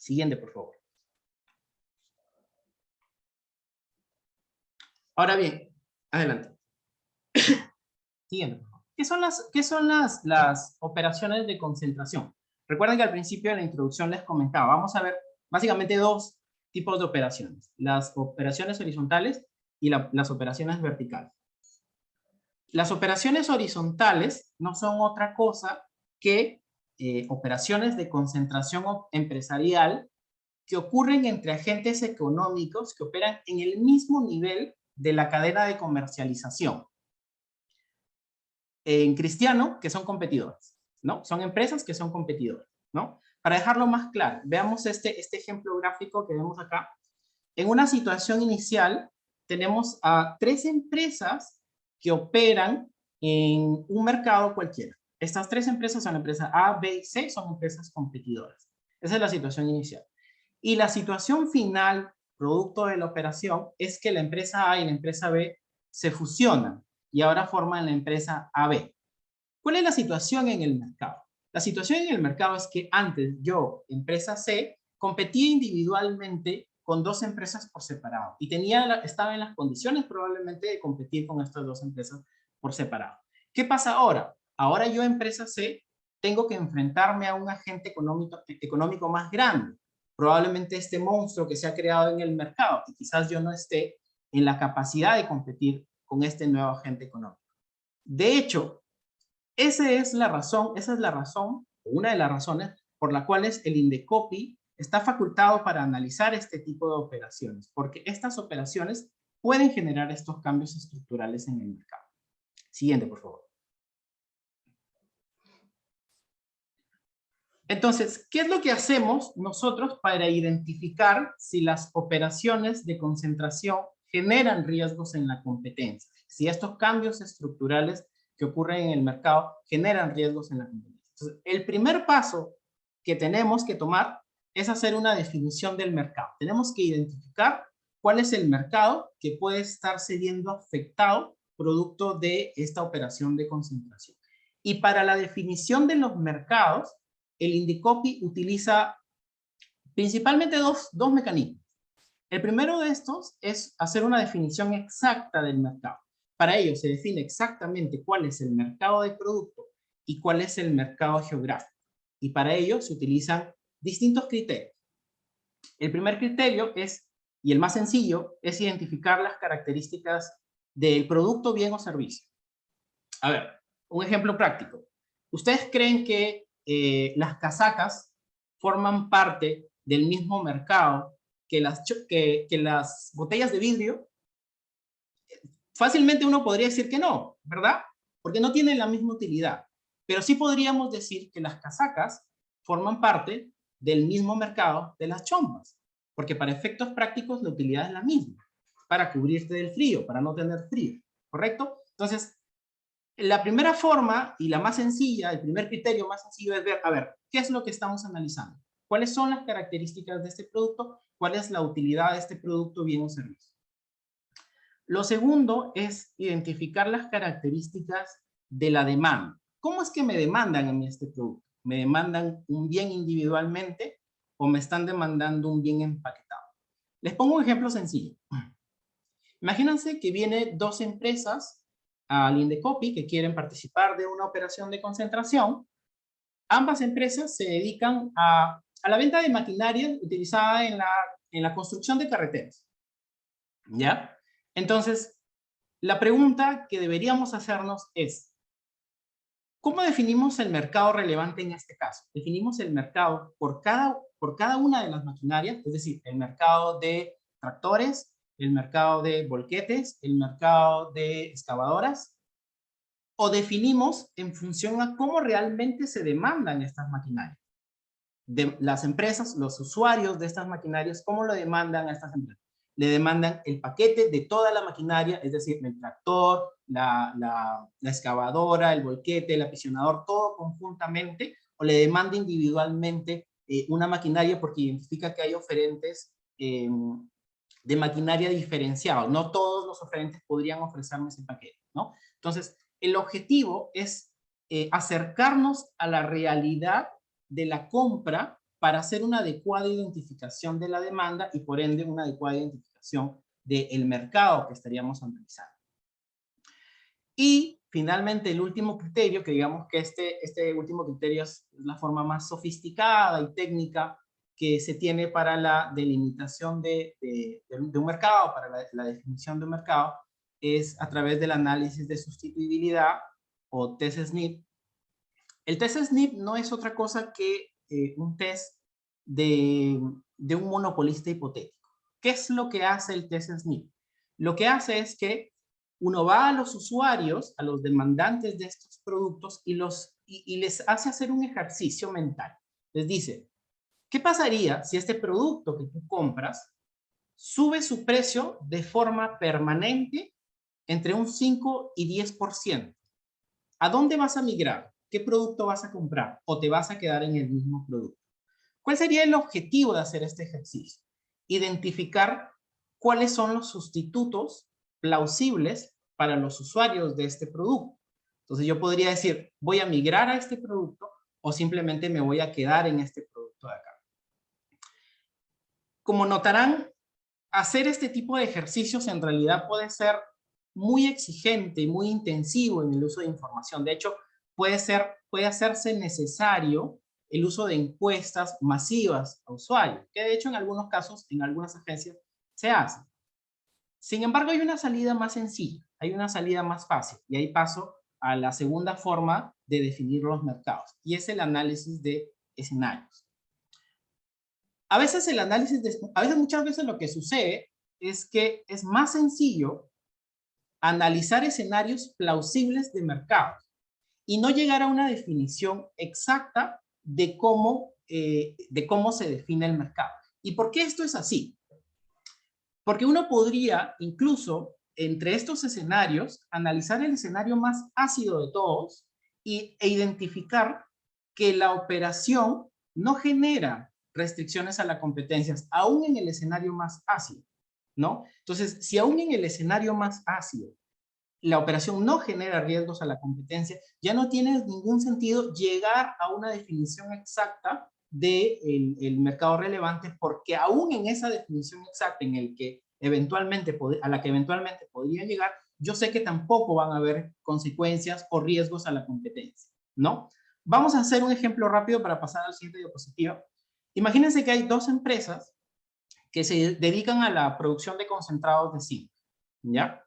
Siguiente, por favor. Ahora bien, adelante. Siguiente, por favor. ¿Qué son las operaciones de concentración? Recuerden que al principio de la introducción les comentaba, vamos a ver básicamente dos tipos de operaciones. Las operaciones horizontales y las operaciones verticales. Las operaciones horizontales no son otra cosa que operaciones de concentración empresarial que ocurren entre agentes económicos que operan en el mismo nivel de la cadena de comercialización. En cristiano, que son competidores, ¿no? Son empresas que son competidores, ¿no? Para dejarlo más claro, veamos este ejemplo gráfico que vemos acá. En una situación inicial, tenemos a 3 empresas que operan en un mercado cualquiera. Estas 3 empresas son la empresa A, B y C, son empresas competidoras. Esa es la situación inicial. Y la situación final, producto de la operación, es que la empresa A y la empresa B se fusionan y ahora forman la empresa AB. ¿Cuál es la situación en el mercado? La situación en el mercado es que antes yo, empresa C, competía individualmente con 2 empresas por separado y estaba en las condiciones probablemente de competir con estas 2 empresas por separado. ¿Qué pasa ahora? Ahora yo, empresa C, tengo que enfrentarme a un agente económico más grande. Probablemente este monstruo que se ha creado en el mercado y quizás yo no esté en la capacidad de competir con este nuevo agente económico. De hecho, esa es la razón, una de las razones por las cuales el Indecopi está facultado para analizar este tipo de operaciones, porque estas operaciones pueden generar estos cambios estructurales en el mercado. Siguiente, por favor. Entonces, ¿qué es lo que hacemos nosotros para identificar si las operaciones de concentración generan riesgos en la competencia? Si estos cambios estructurales que ocurren en el mercado generan riesgos en la competencia. Entonces, el primer paso que tenemos que tomar es hacer una definición del mercado. Tenemos que identificar cuál es el mercado que puede estarse viendo afectado producto de esta operación de concentración. Y para la definición de los mercados, el Indecopi utiliza principalmente dos mecanismos. El primero de estos es hacer una definición exacta del mercado. Para ello se define exactamente cuál es el mercado de producto y cuál es el mercado geográfico. Y para ello se utilizan distintos criterios. El primer criterio es, y el más sencillo, es identificar las características del producto, bien o servicio. A ver, un ejemplo práctico. ¿Ustedes creen que las casacas forman parte del mismo mercado que las botellas de vidrio? Fácilmente uno podría decir que no, ¿verdad? Porque no tienen la misma utilidad. Pero sí podríamos decir que las casacas forman parte del mismo mercado de las chompas, porque para efectos prácticos la utilidad es la misma, para cubrirte del frío, para no tener frío, ¿correcto? Entonces, la primera forma y la más sencilla, el primer criterio más sencillo es ver, a ver, ¿qué es lo que estamos analizando? ¿Cuáles son las características de este producto? ¿Cuál es la utilidad de este producto, bien o servicio? Lo segundo es identificar las características de la demanda. ¿Cómo es que me demandan a mí este producto? ¿Me demandan un bien individualmente o me están demandando un bien empaquetado? Les pongo un ejemplo sencillo. Imagínense que vienen 2 empresas al Indecopi que quieren participar de una operación de concentración. Ambas empresas se dedican a la venta de maquinaria utilizada en la construcción de carreteras. ¿Ya? Entonces, la pregunta que deberíamos hacernos es, ¿cómo definimos el mercado relevante en este caso? Definimos el mercado por cada una de las maquinarias, es decir, el mercado de tractores, el mercado de volquetes, el mercado de excavadoras, o definimos en función a cómo realmente se demandan estas maquinarias. De las empresas, los usuarios de estas maquinarias, ¿cómo lo demandan a estas empresas? Le demandan el paquete de toda la maquinaria, es decir, el tractor, la excavadora, el volquete, el aprisionador, todo conjuntamente, o le demanda individualmente una maquinaria porque identifica que hay oferentes de maquinaria diferenciados. No todos los oferentes podrían ofrecerme ese paquete, ¿no? Entonces, el objetivo es acercarnos a la realidad de la compra para hacer una adecuada identificación de la demanda y por ende una adecuada identificación del mercado que estaríamos analizando. Y finalmente el último criterio, que digamos que este último criterio es la forma más sofisticada y técnica que se tiene para la delimitación de un mercado, para la definición de un mercado, es a través del análisis de sustituibilidad o test SNP. El test SNP no es otra cosa que un test de un monopolista hipotético. ¿Qué es lo que hace el test SNP? Lo que hace es que uno va a los usuarios, a los demandantes de estos productos y les hace hacer un ejercicio mental. Les dice, ¿qué pasaría si este producto que tú compras sube su precio de forma permanente entre un 5 y 10%? ¿A dónde vas a migrar? ¿Qué producto vas a comprar? ¿O te vas a quedar en el mismo producto? ¿Cuál sería el objetivo de hacer este ejercicio? Identificar cuáles son los sustitutos plausibles para los usuarios de este producto. Entonces yo podría decir, voy a migrar a este producto o simplemente me voy a quedar en este producto de acá. Como notarán, hacer este tipo de ejercicios en realidad puede ser muy exigente y muy intensivo en el uso de información. De hecho, puede hacerse necesario el uso de encuestas masivas a usuarios, que de hecho en algunos casos, en algunas agencias, se hace. Sin embargo, hay una salida más sencilla, hay una salida más fácil, y ahí paso a la segunda forma de definir los mercados, y es el análisis de escenarios. Muchas veces lo que sucede es que es más sencillo analizar escenarios plausibles de mercados y no llegar a una definición exacta de cómo se define el mercado. ¿Y por qué esto es así? Porque uno podría, incluso, entre estos escenarios, analizar el escenario más ácido de todos e identificar que la operación no genera restricciones a la competencia, aún en el escenario más ácido, ¿no? Entonces, si aún en el escenario más ácido la operación no genera riesgos a la competencia, ya no tiene ningún sentido llegar a una definición exacta del mercado relevante, porque aún en esa definición exacta a la que eventualmente podría llegar, yo sé que tampoco van a haber consecuencias o riesgos a la competencia, ¿no? Vamos a hacer un ejemplo rápido para pasar al siguiente diapositiva. Imagínense que hay dos empresas que se dedican a la producción de concentrados de zinc, ¿ya?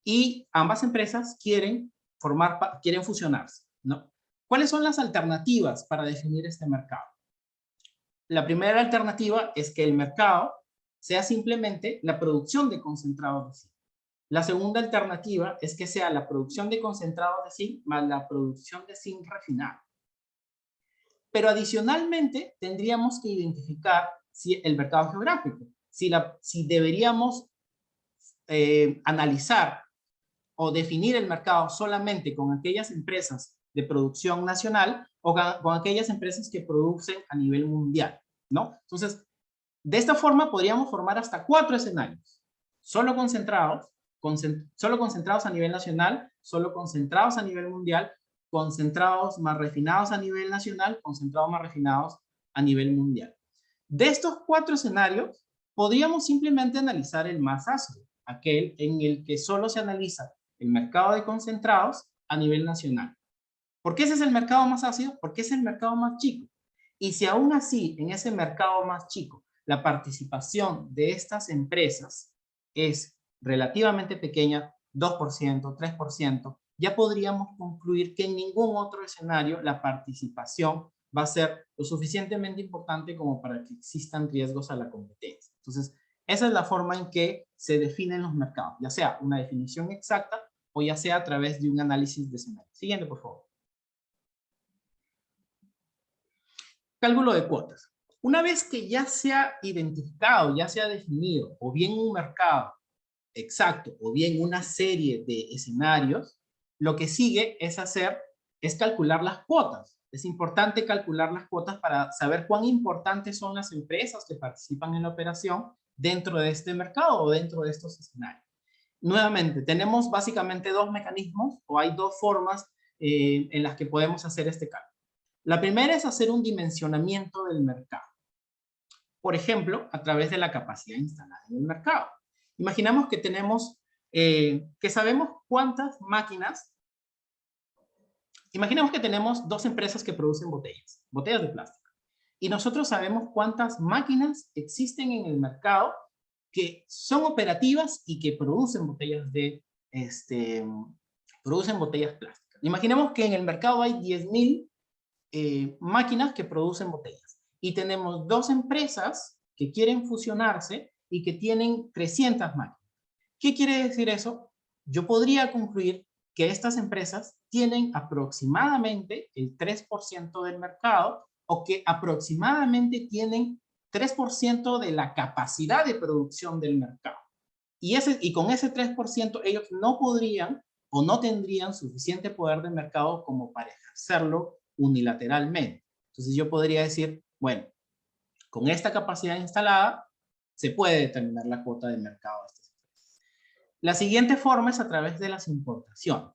Y ambas empresas quieren fusionarse, ¿no? ¿Cuáles son las alternativas para definir este mercado? La primera alternativa es que el mercado sea simplemente la producción de concentrados de zinc. La segunda alternativa es que sea la producción de concentrados de zinc más la producción de zinc refinado. Pero adicionalmente tendríamos que identificar el mercado geográfico, si deberíamos analizar o definir el mercado solamente con aquellas empresas de producción nacional o con aquellas empresas que producen a nivel mundial, ¿no? Entonces, de esta forma podríamos formar hasta 4 escenarios, solo concentrados a nivel nacional, solo concentrados a nivel mundial, concentrados más refinados a nivel nacional, concentrados más refinados a nivel mundial. De estos 4 escenarios, podríamos simplemente analizar el más ácido, aquel en el que solo se analiza el mercado de concentrados a nivel nacional. ¿Por qué ese es el mercado más ácido? Porque es el mercado más chico. Y si aún así, en ese mercado más chico, la participación de estas empresas es relativamente pequeña, 2%, 3%, ya podríamos concluir que en ningún otro escenario la participación va a ser lo suficientemente importante como para que existan riesgos a la competencia. Entonces, esa es la forma en que se definen los mercados, ya sea una definición exacta o ya sea a través de un análisis de escenario. Siguiente, por favor. Cálculo de cuotas. Una vez que ya se ha identificado, ya se ha definido, o bien un mercado exacto, o bien una serie de escenarios, lo que sigue es calcular las cuotas. Es importante calcular las cuotas para saber cuán importantes son las empresas que participan en la operación dentro de este mercado o dentro de estos escenarios. Nuevamente, tenemos básicamente 2 mecanismos o hay 2 formas en las que podemos hacer este cálculo. La primera es hacer un dimensionamiento del mercado. Por ejemplo, a través de la capacidad instalada en el mercado. Imaginamos que tenemos, que sabemos cuántas máquinas. Imaginemos que tenemos 2 empresas que producen botellas de plástico. Y nosotros sabemos cuántas máquinas existen en el mercado que son operativas y que producen botellas plásticas. Imaginemos que en el mercado hay 10.000 máquinas que producen botellas. Y tenemos 2 empresas que quieren fusionarse y que tienen 300 máquinas. ¿Qué quiere decir eso? Yo podría concluir que estas empresas tienen aproximadamente el 3% del mercado o que aproximadamente tienen 3% de la capacidad de producción del mercado. Y con ese 3% ellos no podrían o no tendrían suficiente poder de mercado como para ejercerlo unilateralmente. Entonces yo podría decir, bueno, con esta capacidad instalada se puede determinar la cuota de mercado de estas empresas. La siguiente forma es a través de las importaciones.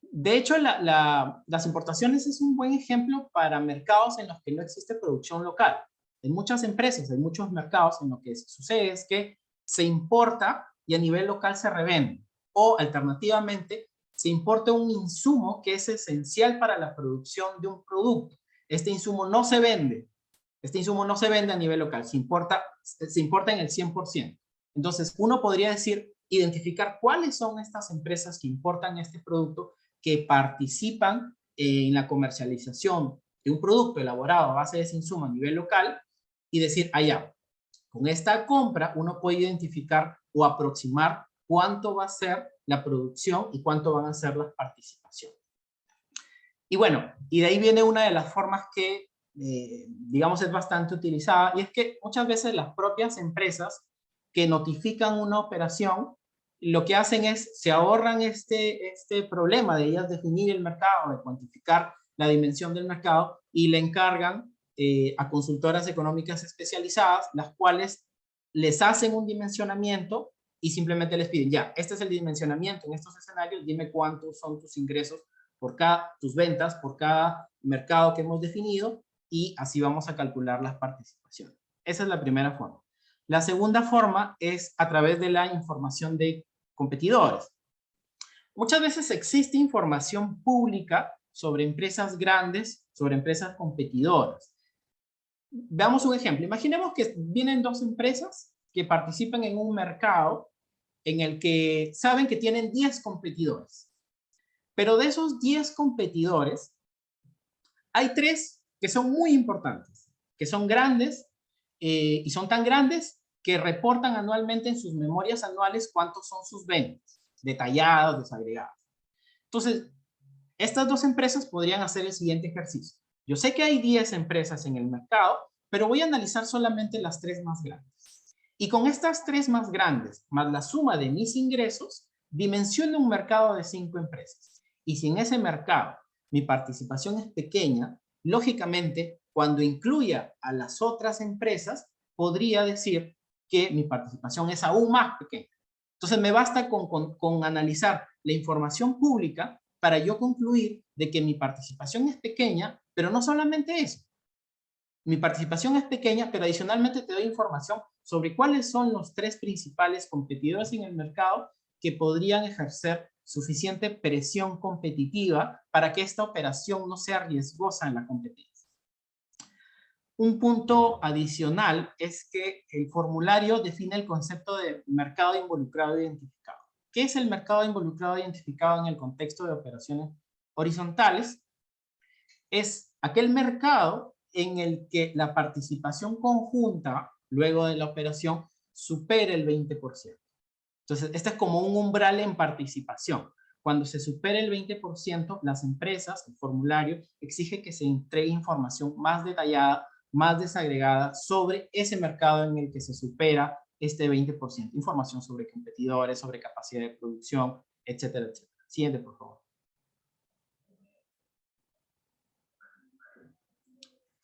De hecho, las importaciones es un buen ejemplo para mercados en los que no existe producción local. En muchas empresas, en muchos mercados, en lo que sucede es que se importa y a nivel local se revende. O alternativamente, se importa un insumo que es esencial para la producción de un producto. Este insumo no se vende. Este insumo no se vende a nivel local, se importa en el 100%. Entonces, uno podría decir, identificar cuáles son estas empresas que importan este producto, que participan en la comercialización de un producto elaborado a base de ese insumo a nivel local y decir, allá, con esta compra uno puede identificar o aproximar cuánto va a ser la producción y cuánto van a ser las participaciones. Y bueno, y de ahí viene una de las formas que, digamos, es bastante utilizada, y es que muchas veces las propias empresas que notifican una operación, lo que hacen es, se ahorran este problema de ellas definir el mercado, de cuantificar la dimensión del mercado, y le encargan a consultoras económicas especializadas, las cuales les hacen un dimensionamiento y simplemente les piden, ya, este es el dimensionamiento en estos escenarios, dime cuántos son tus ingresos por tus ventas, por cada mercado que hemos definido, y así vamos a calcular las participaciones. Esa es la primera forma. La segunda forma es a través de la información de competidores. Muchas veces existe información pública sobre empresas grandes, sobre empresas competidoras. Veamos un ejemplo. Imaginemos que vienen 2 empresas que participan en un mercado en el que saben que tienen 10 competidores. Pero de esos 10 competidores, hay 3 que son muy importantes, que son grandes y son tan grandes que reportan anualmente en sus memorias anuales cuántos son sus ventas, detalladas, desagregadas. Entonces, estas 2 empresas podrían hacer el siguiente ejercicio. Yo sé que hay 10 empresas en el mercado, pero voy a analizar solamente las 3 más grandes. Y con estas 3 más grandes, más la suma de mis ingresos, dimensiono un mercado de 5 empresas. Y si en ese mercado mi participación es pequeña, lógicamente, cuando incluya a las otras empresas, podría decir que mi participación es aún más pequeña. Entonces, me basta con analizar la información pública para yo concluir de que mi participación es pequeña, pero no solamente eso. Mi participación es pequeña, pero adicionalmente te doy información sobre cuáles son los 3 principales competidores en el mercado que podrían ejercer suficiente presión competitiva para que esta operación no sea riesgosa en la competencia. Un punto adicional es que el formulario define el concepto de mercado involucrado identificado. ¿Qué es el mercado involucrado identificado en el contexto de operaciones horizontales? Es aquel mercado en el que la participación conjunta, luego de la operación, supera el 20%. Entonces, este es como un umbral en participación. Cuando se supera el 20%, las empresas, el formulario, exige que se entregue información más detallada, más desagregada sobre ese mercado en el que se supera este 20%. Información sobre competidores, sobre capacidad de producción, etcétera, etcétera. Siguiente, por favor.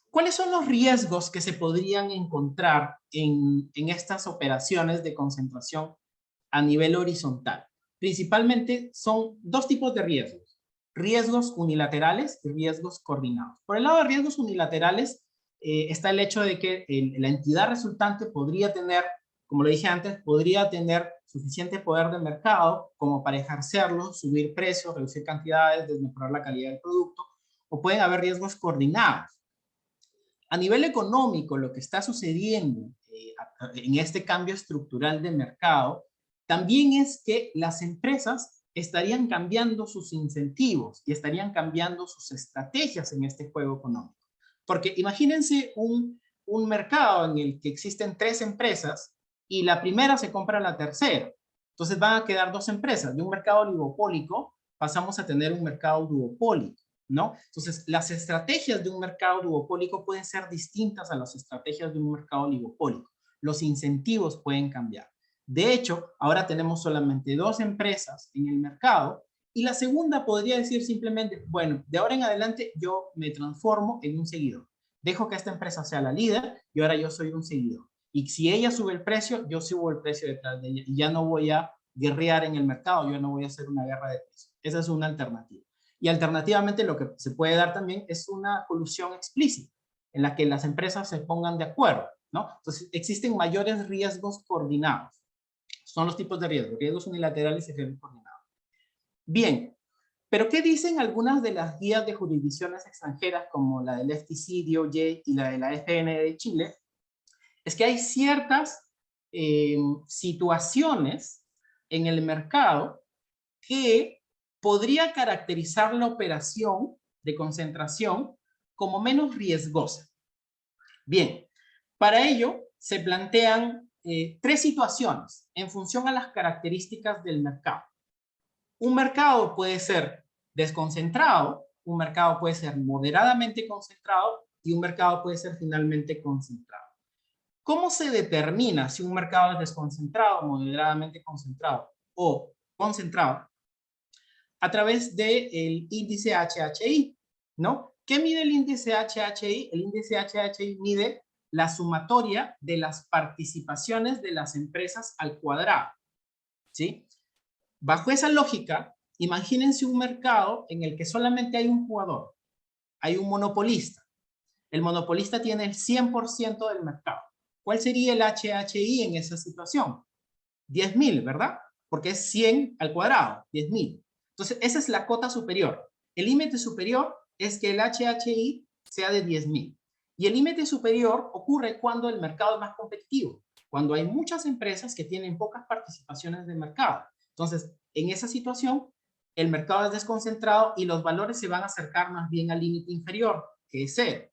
¿Cuáles son los riesgos que se podrían encontrar en estas operaciones de concentración a nivel horizontal? Principalmente son 2 tipos de riesgos. riesgos unilaterales y riesgos coordinados. Por el lado de riesgos unilaterales está el hecho de que la entidad resultante podría tener, como lo dije antes, podría tener suficiente poder de mercado como para ejercerlo, subir precios, reducir cantidades, desmejorar la calidad del producto, o pueden haber riesgos coordinados. A nivel económico, lo que está sucediendo en este cambio estructural de mercado también es que las empresas estarían cambiando sus incentivos y estarían cambiando sus estrategias en este juego económico. Porque imagínense un mercado en el que existen 3 empresas y la primera se compra a la tercera. Entonces van a quedar 2 empresas. De un mercado oligopólico pasamos a tener un mercado duopólico, ¿no? Entonces las estrategias de un mercado duopólico pueden ser distintas a las estrategias de un mercado oligopólico. Los incentivos pueden cambiar. De hecho, ahora tenemos solamente 2 empresas en el mercado y la segunda podría decir simplemente, bueno, de ahora en adelante yo me transformo en un seguidor. Dejo que esta empresa sea la líder y ahora yo soy un seguidor. Y si ella sube el precio, yo subo el precio detrás de ella y ya no voy a guerrear en el mercado, yo no voy a hacer una guerra de precios. Esa es una alternativa. Y alternativamente lo que se puede dar también es una colusión explícita en la que las empresas se pongan de acuerdo, ¿no? Entonces existen mayores riesgos coordinados. Son los tipos de riesgos, riesgos unilaterales y riesgos coordinados. Bien, pero ¿qué dicen algunas de las guías de jurisdicciones extranjeras como la del FTC, DOJ y la de la FN de Chile? Es que hay ciertas situaciones en el mercado que podría caracterizar la operación de concentración como menos riesgosa. Bien, para ello se plantean 3 situaciones en función a las características del mercado. Un mercado puede ser desconcentrado, un mercado puede ser moderadamente concentrado y un mercado puede ser finalmente concentrado. ¿Cómo se determina si un mercado es desconcentrado, moderadamente concentrado o concentrado? A través del índice HHI, ¿no? ¿Qué mide el índice HHI? El índice HHI mide la sumatoria de las participaciones de las empresas al cuadrado, ¿sí? Bajo esa lógica, imagínense un mercado en el que solamente hay un jugador, hay un monopolista. El monopolista tiene el 100% del mercado. ¿Cuál sería el HHI en esa situación? 10.000, ¿verdad? Porque es 100 al cuadrado, 10.000. Entonces, esa es la cota superior. El límite superior es que el HHI sea de 10.000. Y el límite superior ocurre cuando el mercado es más competitivo, cuando hay muchas empresas que tienen pocas participaciones de mercado. Entonces, en esa situación, el mercado es desconcentrado y los valores se van a acercar más bien al límite inferior, que es 0.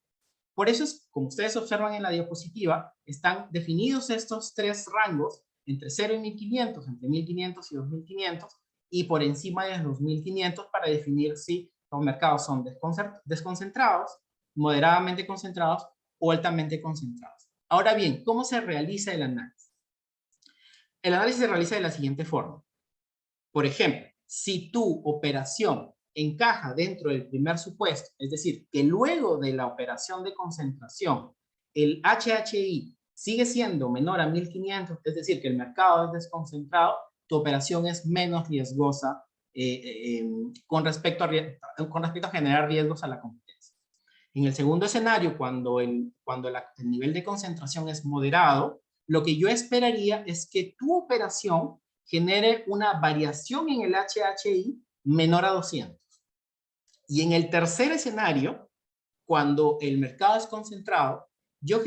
Por eso, como ustedes observan en la diapositiva, están definidos estos 3 rangos entre 0 y 1.500, entre 1.500 y 2.500, y por encima de los 2.500 para definir si los mercados son desconcentrados, moderadamente concentrados o altamente concentrados. Ahora bien, ¿cómo se realiza el análisis? El análisis se realiza de la siguiente forma. Por ejemplo, si tu operación encaja dentro del primer supuesto, es decir, que luego de la operación de concentración, el HHI sigue siendo menor a 1.500, es decir, que el mercado es desconcentrado, tu operación es menos riesgosa con respecto a generar riesgos a la competencia. En el segundo escenario, cuando el nivel de concentración es moderado, lo que yo esperaría es que tu operación genere una variación en el HHI menor a 200. Y en el tercer escenario, cuando el mercado es concentrado, yo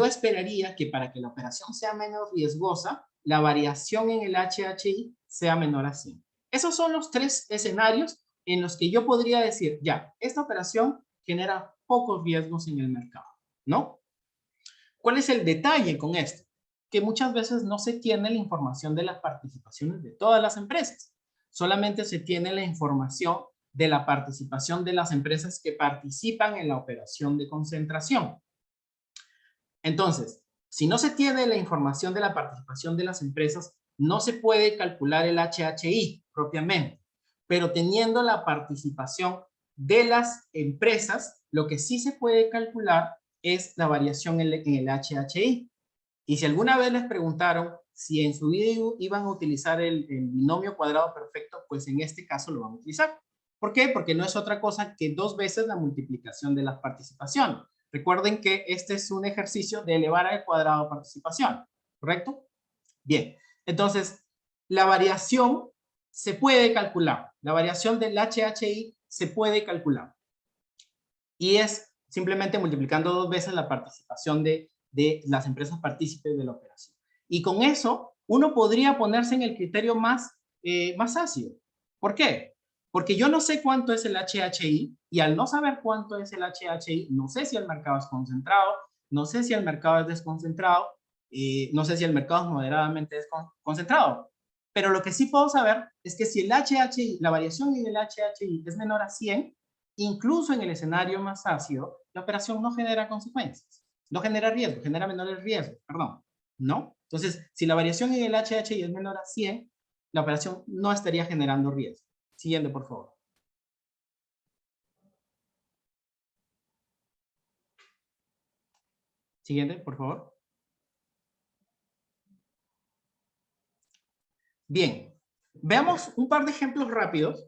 esperaría que para que la operación sea menos riesgosa, la variación en el HHI sea menor a 100. Esos son los 3 escenarios en los que yo podría decir, ya, esta operación genera pocos riesgos en el mercado, ¿no? ¿Cuál es el detalle con esto? Que muchas veces no se tiene la información de las participaciones de todas las empresas. Solamente se tiene la información de la participación de las empresas que participan en la operación de concentración. Entonces, si no se tiene la información de la participación de las empresas, no se puede calcular el HHI propiamente, pero teniendo la participación de las empresas, lo que sí se puede calcular es la variación en el HHI. Y si alguna vez les preguntaron si en su vida iban a utilizar el binomio cuadrado perfecto, pues en este caso lo van a utilizar. ¿Por qué? Porque no es otra cosa que 2 veces la multiplicación de las participaciones. Recuerden que este es un ejercicio de elevar al cuadrado participación, ¿correcto? Bien, entonces la variación se puede calcular. La variación del HHI se puede calcular. Y es simplemente multiplicando 2 veces la participación de las empresas partícipes de la operación. Y con eso, uno podría ponerse en el criterio más ácido. ¿Por qué? Porque yo no sé cuánto es el HHI, y al no saber cuánto es el HHI, no sé si el mercado es concentrado, no sé si el mercado es desconcentrado, no sé si el mercado es moderadamente concentrado. Pero lo que sí puedo saber es que si el HHI, la variación en el HHI es menor a 100, incluso en el escenario más ácido, la operación no genera consecuencias, no genera riesgo, genera menores riesgos, perdón, ¿no? Entonces, si la variación en el HHI es menor a 100, la operación no estaría generando riesgo. Siguiente, por favor. Siguiente, por favor. Bien, veamos un par de ejemplos rápidos.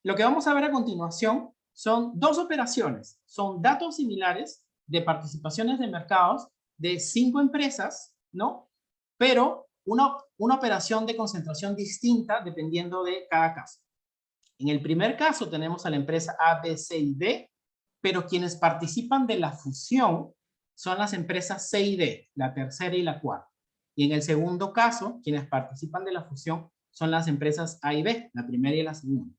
Lo que vamos a ver a continuación son 2 operaciones. Son datos similares de participaciones de mercados de 5 empresas, ¿no? Pero una operación de concentración distinta dependiendo de cada caso. En el primer caso tenemos a la empresa A, B, C y D, pero quienes participan de la fusión son las empresas C y D, la tercera y la cuarta. Y en el segundo caso, quienes participan de la fusión son las empresas A y B, la primera y la segunda.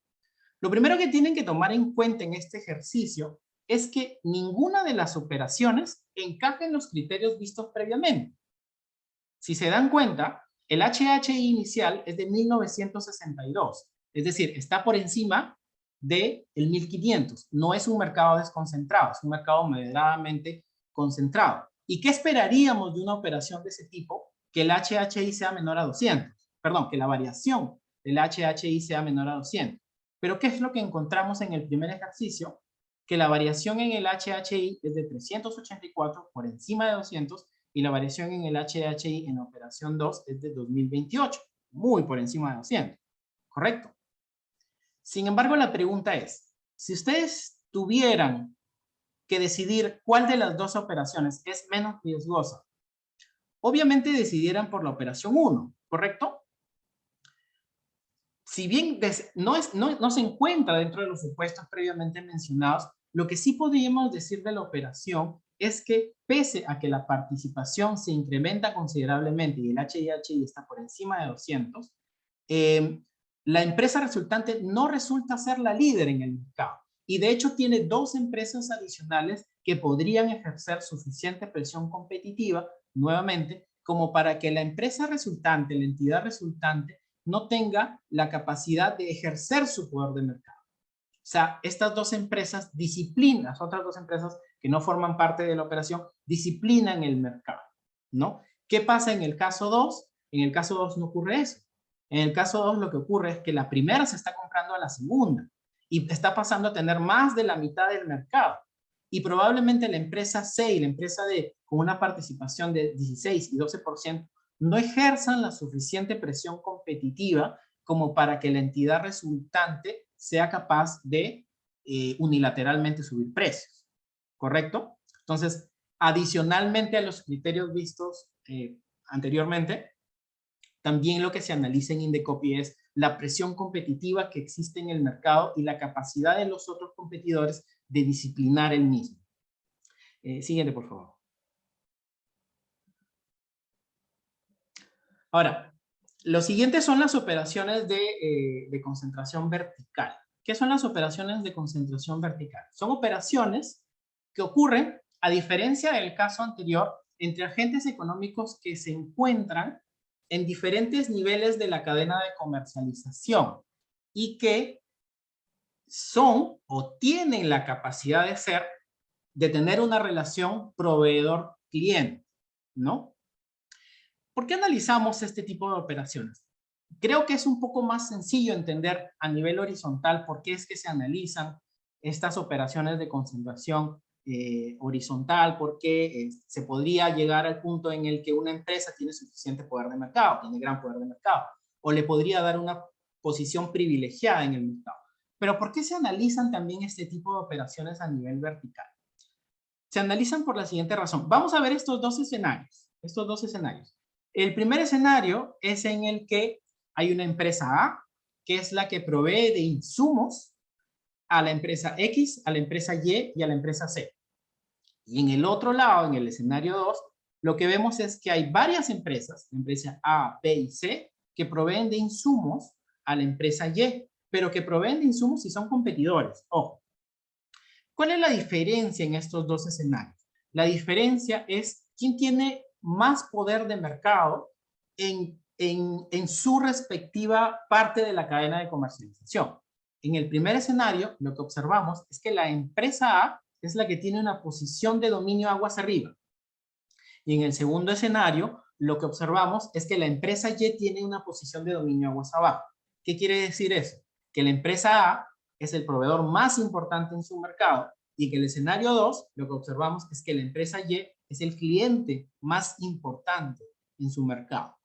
Lo primero que tienen que tomar en cuenta en este ejercicio es que ninguna de las operaciones encaja en los criterios vistos previamente. Si se dan cuenta, el HHI inicial es de 1962, es decir, está por encima del 1500. No es un mercado desconcentrado, es un mercado moderadamente concentrado. ¿Y qué esperaríamos de una operación de ese tipo? Que el HHI sea menor a 200. Perdón, que la variación del HHI sea menor a 200. Pero ¿qué es lo que encontramos en el primer ejercicio? Que la variación en el HHI es de 384 por encima de 200 y la variación en el HHI en operación 2 es de 2028, muy por encima de 200, ¿correcto? Sin embargo, la pregunta es, si ustedes tuvieran que decidir cuál de las 2 operaciones es menos riesgosa, obviamente decidieran por la operación 1, ¿correcto? Si bien no se encuentra dentro de los supuestos previamente mencionados, lo que sí podríamos decir de la operación es que pese a que la participación se incrementa considerablemente y el HIHI está por encima de 200, la empresa resultante no resulta ser la líder en el mercado. Y de hecho tiene 2 empresas adicionales que podrían ejercer suficiente presión competitiva, nuevamente, como para que la empresa resultante, la entidad resultante, no tenga la capacidad de ejercer su poder de mercado. O sea, estas 2 empresas disciplinan, las otras 2 empresas que no forman parte de la operación, disciplinan el mercado, ¿no? ¿Qué pasa en el caso 2? En el caso 2 no ocurre eso. En el caso 2 lo que ocurre es que la primera se está comprando a la segunda y está pasando a tener más de la mitad del mercado. Y probablemente la empresa C y la empresa D, con una participación de 16 y 12%, no ejerzan la suficiente presión competitiva como para que la entidad resultante sea capaz de unilateralmente subir precios, ¿correcto? Entonces, adicionalmente a los criterios vistos anteriormente, también lo que se analiza en Indecopy es la presión competitiva que existe en el mercado y la capacidad de los otros competidores de disciplinar el mismo. Siguiente, por favor. Ahora, lo siguiente son las operaciones de concentración vertical. ¿Qué son las operaciones de concentración vertical? Son operaciones que ocurren, a diferencia del caso anterior, entre agentes económicos que se encuentran en diferentes niveles de la cadena de comercialización y que son o tienen la capacidad de tener una relación proveedor-cliente, ¿no? ¿Por qué analizamos este tipo de operaciones? Creo que es un poco más sencillo entender a nivel horizontal por qué es que se analizan estas operaciones de concentración horizontal, porque se podría llegar al punto en el que una empresa tiene suficiente poder de mercado, tiene gran poder de mercado, o le podría dar una posición privilegiada en el mercado. Pero ¿por qué se analizan también este tipo de operaciones a nivel vertical? Se analizan por la siguiente razón. Vamos a ver estos dos escenarios. El primer escenario es en el que hay una empresa A, que es la que provee de insumos a la empresa X, a la empresa Y y a la empresa Z. Y en el otro lado, en el escenario 2, lo que vemos es que hay varias empresas, la empresa A, B y C, que proveen de insumos a la empresa Y, pero que proveen de insumos y son competidores. Ojo. ¿Cuál es la diferencia en estos dos escenarios? La diferencia es quién tiene más poder de mercado en su respectiva parte de la cadena de comercialización. En el primer escenario, lo que observamos es que la empresa A es la que tiene una posición de dominio aguas arriba. Y en el segundo escenario, lo que observamos es que la empresa Y tiene una posición de dominio aguas abajo. ¿Qué quiere decir eso? Que la empresa A es el proveedor más importante en su mercado y que en el escenario 2, lo que observamos es que la empresa Y es el cliente más importante en su mercado.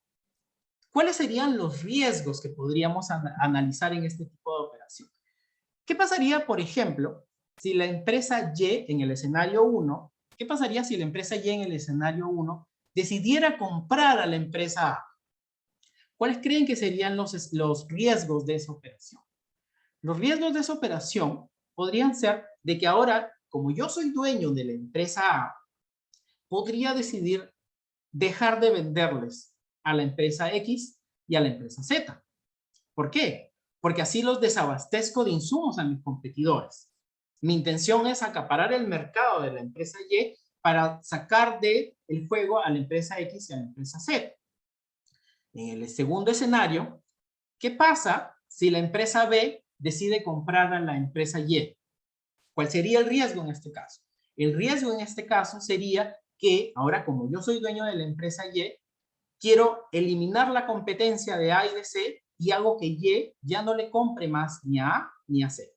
¿Cuáles serían los riesgos que podríamos analizar en este tipo de operación? ¿Qué pasaría, por ejemplo, si la empresa Y en el escenario 1, qué pasaría si la empresa Y en el escenario 1 decidiera comprar a la empresa A? ¿Cuáles creen que serían los riesgos de esa operación? Los riesgos de esa operación podrían ser de que ahora, como yo soy dueño de la empresa A, podría decidir dejar de venderles a la empresa X y a la empresa Z. ¿Por qué? Porque así los desabastezco de insumos a mis competidores. Mi intención es acaparar el mercado de la empresa Y para sacar del juego a la empresa X y a la empresa Z. En el segundo escenario, ¿qué pasa si la empresa B decide comprar a la empresa Y? ¿Cuál sería el riesgo en este caso? El riesgo en este caso sería que ahora, como yo soy dueño de la empresa Y, quiero eliminar la competencia de A y de C y hago que Y ya no le compre más ni a A ni a C,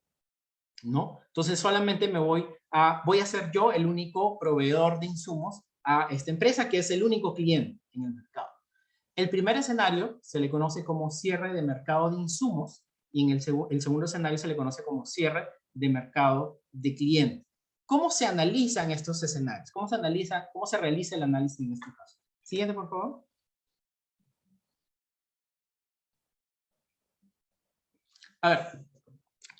¿no? Entonces solamente voy a ser yo el único proveedor de insumos a esta empresa, que es el único cliente en el mercado. El primer escenario se le conoce como cierre de mercado de insumos y en el segundo escenario se le conoce como cierre de mercado de clientes. ¿Cómo se analizan estos escenarios? ¿Cómo se realiza el análisis en este caso? Siguiente, por favor. A ver,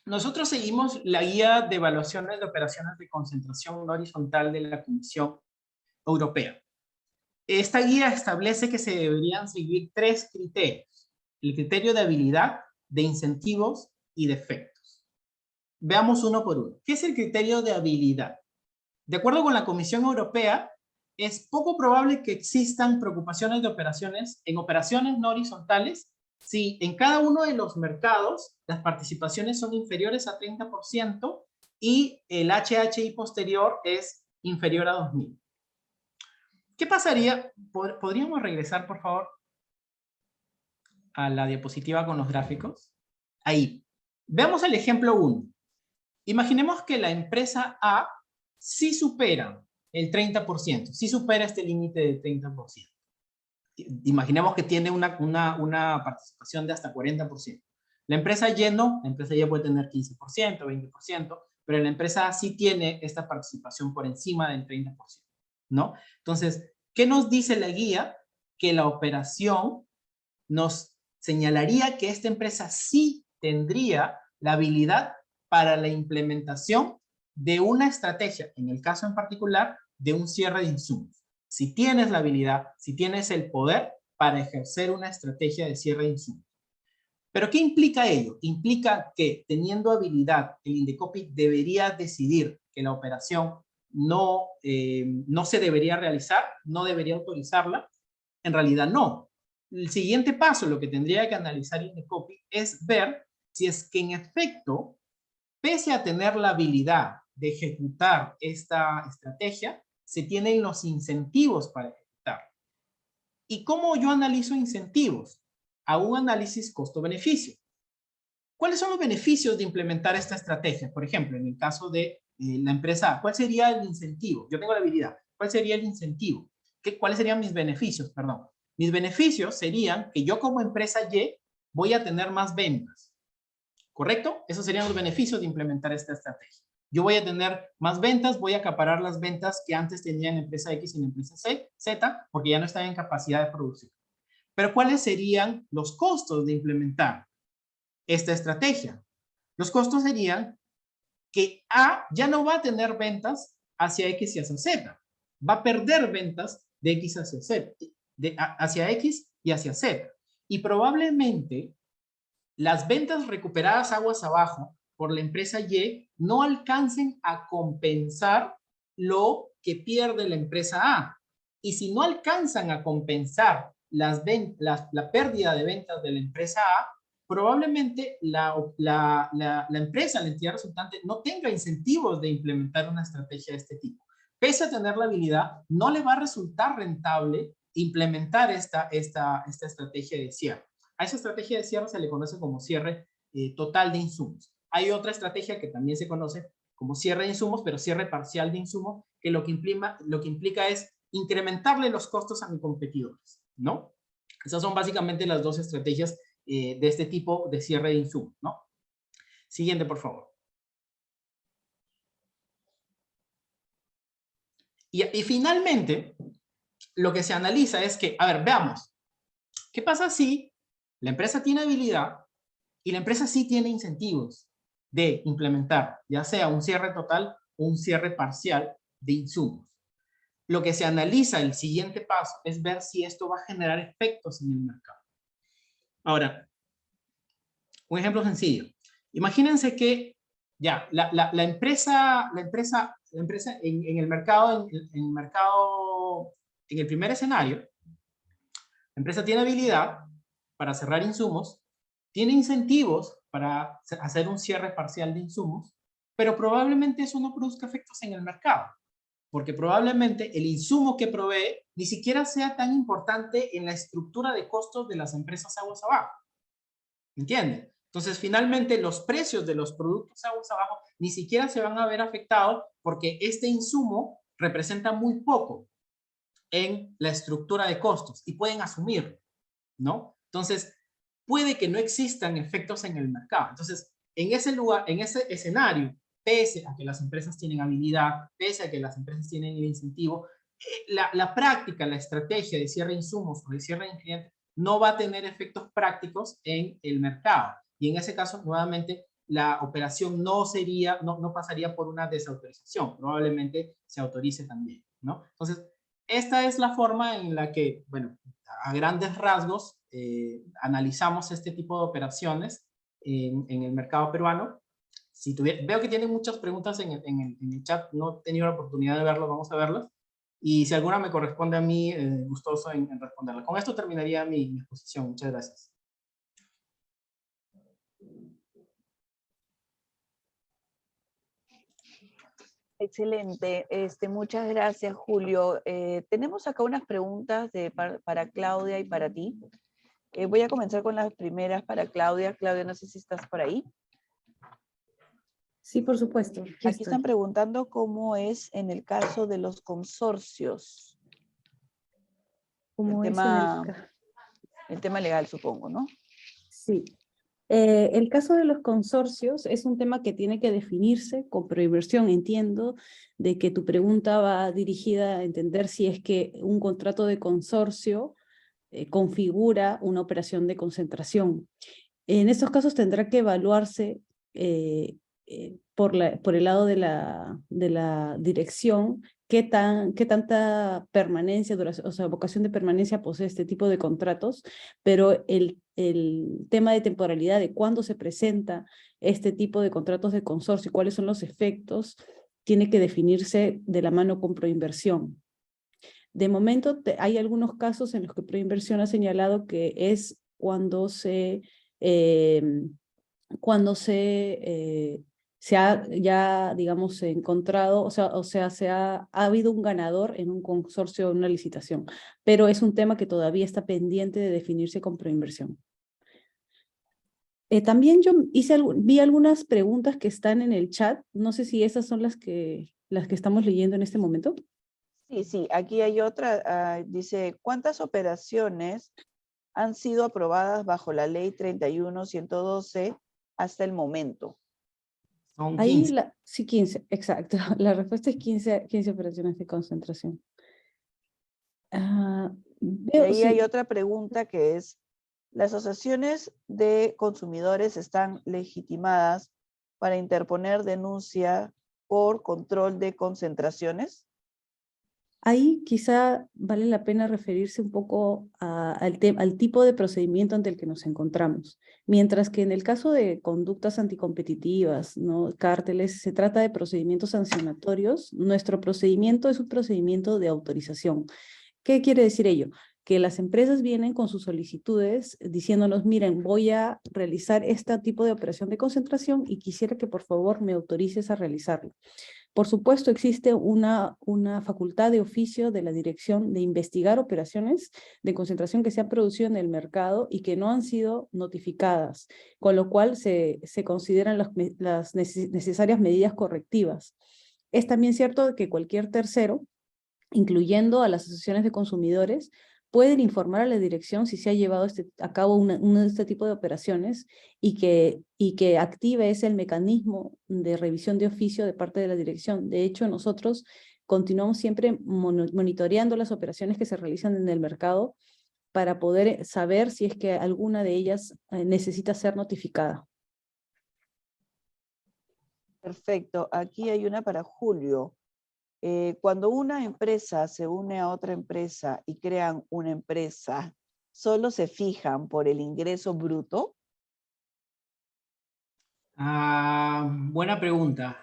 nosotros seguimos la guía de evaluaciones de operaciones de concentración no horizontal de la Comisión Europea. Esta guía establece que se deberían seguir 3 criterios. El criterio de habilidad, de incentivos y de efectos. Veamos uno por uno. ¿Qué es el criterio de habilidad? De acuerdo con la Comisión Europea, es poco probable que existan preocupaciones de operaciones no horizontales si en cada uno de los mercados las participaciones son inferiores a 30% y el HHI posterior es inferior a 2.000. ¿Qué pasaría? ¿Podríamos regresar, por favor, a la diapositiva con los gráficos? Ahí. Veamos el ejemplo 1. Imaginemos que la empresa A sí supera el 30%, sí supera este límite del 30%. Imaginemos que tiene una participación de hasta 40%. La empresa Y no, la empresa Y puede tener 15%, 20%, pero la empresa A sí tiene esta participación por encima del 30%, ¿no? Entonces, ¿qué nos dice la guía? Que la operación nos señalaría que esta empresa sí tendría la habilidad para la implementación de una estrategia, en el caso en particular, de un cierre de insumos. Si tienes la habilidad, si tienes el poder para ejercer una estrategia de cierre de insumos. ¿Pero qué implica ello? Implica que teniendo habilidad, el Indecopi debería decidir que la operación no se debería realizar, no debería autorizarla. En realidad no. El siguiente paso, lo que tendría que analizar el Indecopi, es ver si es que en efecto, pese a tener la habilidad de ejecutar esta estrategia, se tienen los incentivos para ejecutar. ¿Y cómo yo analizo incentivos? A un análisis costo-beneficio. ¿Cuáles son los beneficios de implementar esta estrategia? Por ejemplo, en el caso de la empresa A, ¿cuál sería el incentivo? Yo tengo la habilidad. ¿Cuál sería el incentivo? ¿Cuáles serían mis beneficios? Perdón. Mis beneficios serían que yo como empresa Y voy a tener más ventas. ¿Correcto? Esos serían los beneficios de implementar esta estrategia. Yo voy a tener más ventas, voy a acaparar las ventas que antes tenía en empresa X y en empresa Z, porque ya no estaba en capacidad de producción. Pero ¿cuáles serían los costos de implementar esta estrategia? Los costos serían que A ya no va a tener ventas hacia X y hacia Z. Va a perder ventas de X hacia Z, hacia X y hacia Z. Y probablemente las ventas recuperadas aguas abajo por la empresa Y no alcancen a compensar lo que pierde la empresa A. Y si no alcanzan a compensar la pérdida de ventas de la empresa A, probablemente la empresa, la entidad resultante, no tenga incentivos de implementar una estrategia de este tipo. Pese a tener la habilidad, no le va a resultar rentable implementar esta estrategia de cierre. A esa estrategia de cierre se le conoce como cierre total de insumos. Hay otra estrategia que también se conoce como cierre de insumos, pero cierre parcial de insumos, que lo que implica es incrementarle los costos a mis competidores, ¿no? Esas son básicamente las dos estrategias de este tipo de cierre de insumos, ¿no? Siguiente, por favor. Y finalmente, lo que se analiza es que, a ver, veamos, ¿qué pasa si la empresa tiene habilidad y la empresa sí tiene incentivos de implementar, ya sea un cierre total o un cierre parcial de insumos? Lo que se analiza, el siguiente paso, es ver si esto va a generar efectos en el mercado. Ahora, un ejemplo sencillo. Imagínense que ya, la empresa en el mercado, en el primer escenario, la empresa tiene habilidad para cerrar insumos, tiene incentivos para hacer un cierre parcial de insumos, pero probablemente eso no produzca efectos en el mercado, porque probablemente el insumo que provee ni siquiera sea tan importante en la estructura de costos de las empresas aguas abajo. ¿Entienden? Entonces, finalmente, los precios de los productos aguas abajo ni siquiera se van a ver afectados porque este insumo representa muy poco en la estructura de costos y pueden asumirlo, ¿no? Entonces, puede que no existan efectos en el mercado. Entonces, en ese lugar, en ese escenario, pese a que las empresas tienen habilidad, pese a que las empresas tienen el incentivo, la práctica, la estrategia de cierre de insumos o de cierre de clientes no va a tener efectos prácticos en el mercado. Y en ese caso, nuevamente, la operación no pasaría por una desautorización. Probablemente se autorice también, ¿no? Entonces, esta es la forma en la que, bueno, a grandes rasgos, analizamos este tipo de operaciones en el mercado peruano. Veo que tienen muchas preguntas en el chat, no he tenido la oportunidad de verlo, vamos a verlas. Y si alguna me corresponde a mí, gustoso en responderla. Con esto terminaría mi exposición. Muchas gracias. Excelente. Muchas gracias, Julio. Tenemos acá unas preguntas para Claudia y para ti. Voy a comenzar con las primeras para Claudia. Claudia, no sé si estás por ahí. Sí, por supuesto. Aquí están preguntando cómo es en el caso de los consorcios. ¿Cómo el es el tema legal, supongo, ¿no? Sí. El caso de los consorcios es un tema que tiene que definirse con Proinversión. Entiendo de que tu pregunta va dirigida a entender si es que un contrato de consorcio configura una operación de concentración. En estos casos tendrá que evaluarse por el lado de la dirección qué tanta permanencia, o sea, vocación de permanencia posee este tipo de contratos, pero el tema de temporalidad de cuándo se presenta este tipo de contratos de consorcio y cuáles son los efectos, tiene que definirse de la mano con Proinversión. De momento hay algunos casos en los que Proinversión ha señalado que es cuando se ha ya, digamos, encontrado, o sea, ha habido un ganador en un consorcio, en una licitación, pero es un tema que todavía está pendiente de definirse con Proinversión. También yo vi algunas preguntas que están en el chat, no sé si esas son las que estamos leyendo en este momento. Sí, aquí hay otra, dice, ¿cuántas operaciones han sido aprobadas bajo la ley 31.112 hasta el momento? Son Ahí 15. sí, 15, exacto. La respuesta es 15 operaciones de concentración. Y Veo, ahí hay sí, otra pregunta que es, ¿las asociaciones de consumidores están legitimadas para interponer denuncia por control de concentraciones? ahí quizá vale la pena referirse un poco al tipo de procedimiento ante el que nos encontramos. Mientras que en el caso de conductas anticompetitivas, ¿no? Cárteles, se trata de procedimientos sancionatorios, nuestro procedimiento es un procedimiento de autorización. ¿Qué quiere decir ello? Que las empresas vienen con sus solicitudes diciéndonos, miren, voy a realizar este tipo de operación de concentración y quisiera que por favor me autorices a realizarlo. Por supuesto, existe una facultad de oficio de la dirección de investigar operaciones de concentración que se han producido en el mercado y que no han sido notificadas, con lo cual se consideran las necesarias medidas correctivas. Es también cierto que cualquier tercero, incluyendo a las asociaciones de consumidores, pueden informar a la dirección si se ha llevado a cabo uno de este tipo de operaciones y que active ese el mecanismo de revisión de oficio de parte de la dirección. De hecho, nosotros continuamos siempre monitoreando las operaciones que se realizan en el mercado para poder saber si es que alguna de ellas necesita ser notificada. Perfecto. Aquí hay una para Julio. Cuando una empresa se une a otra empresa y crean una empresa, ¿solo se fijan por el ingreso bruto? Buena pregunta.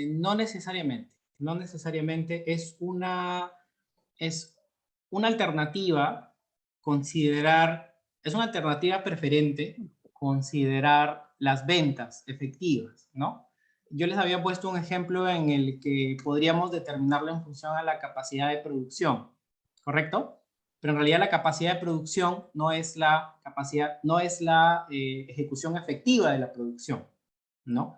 No necesariamente. No necesariamente es una alternativa es una alternativa preferente considerar las ventas efectivas, ¿no? Yo les había puesto un ejemplo en el que podríamos determinarlo en función a la capacidad de producción, ¿correcto? Pero en realidad la capacidad de producción no es la capacidad, no es la ejecución efectiva de la producción, ¿no?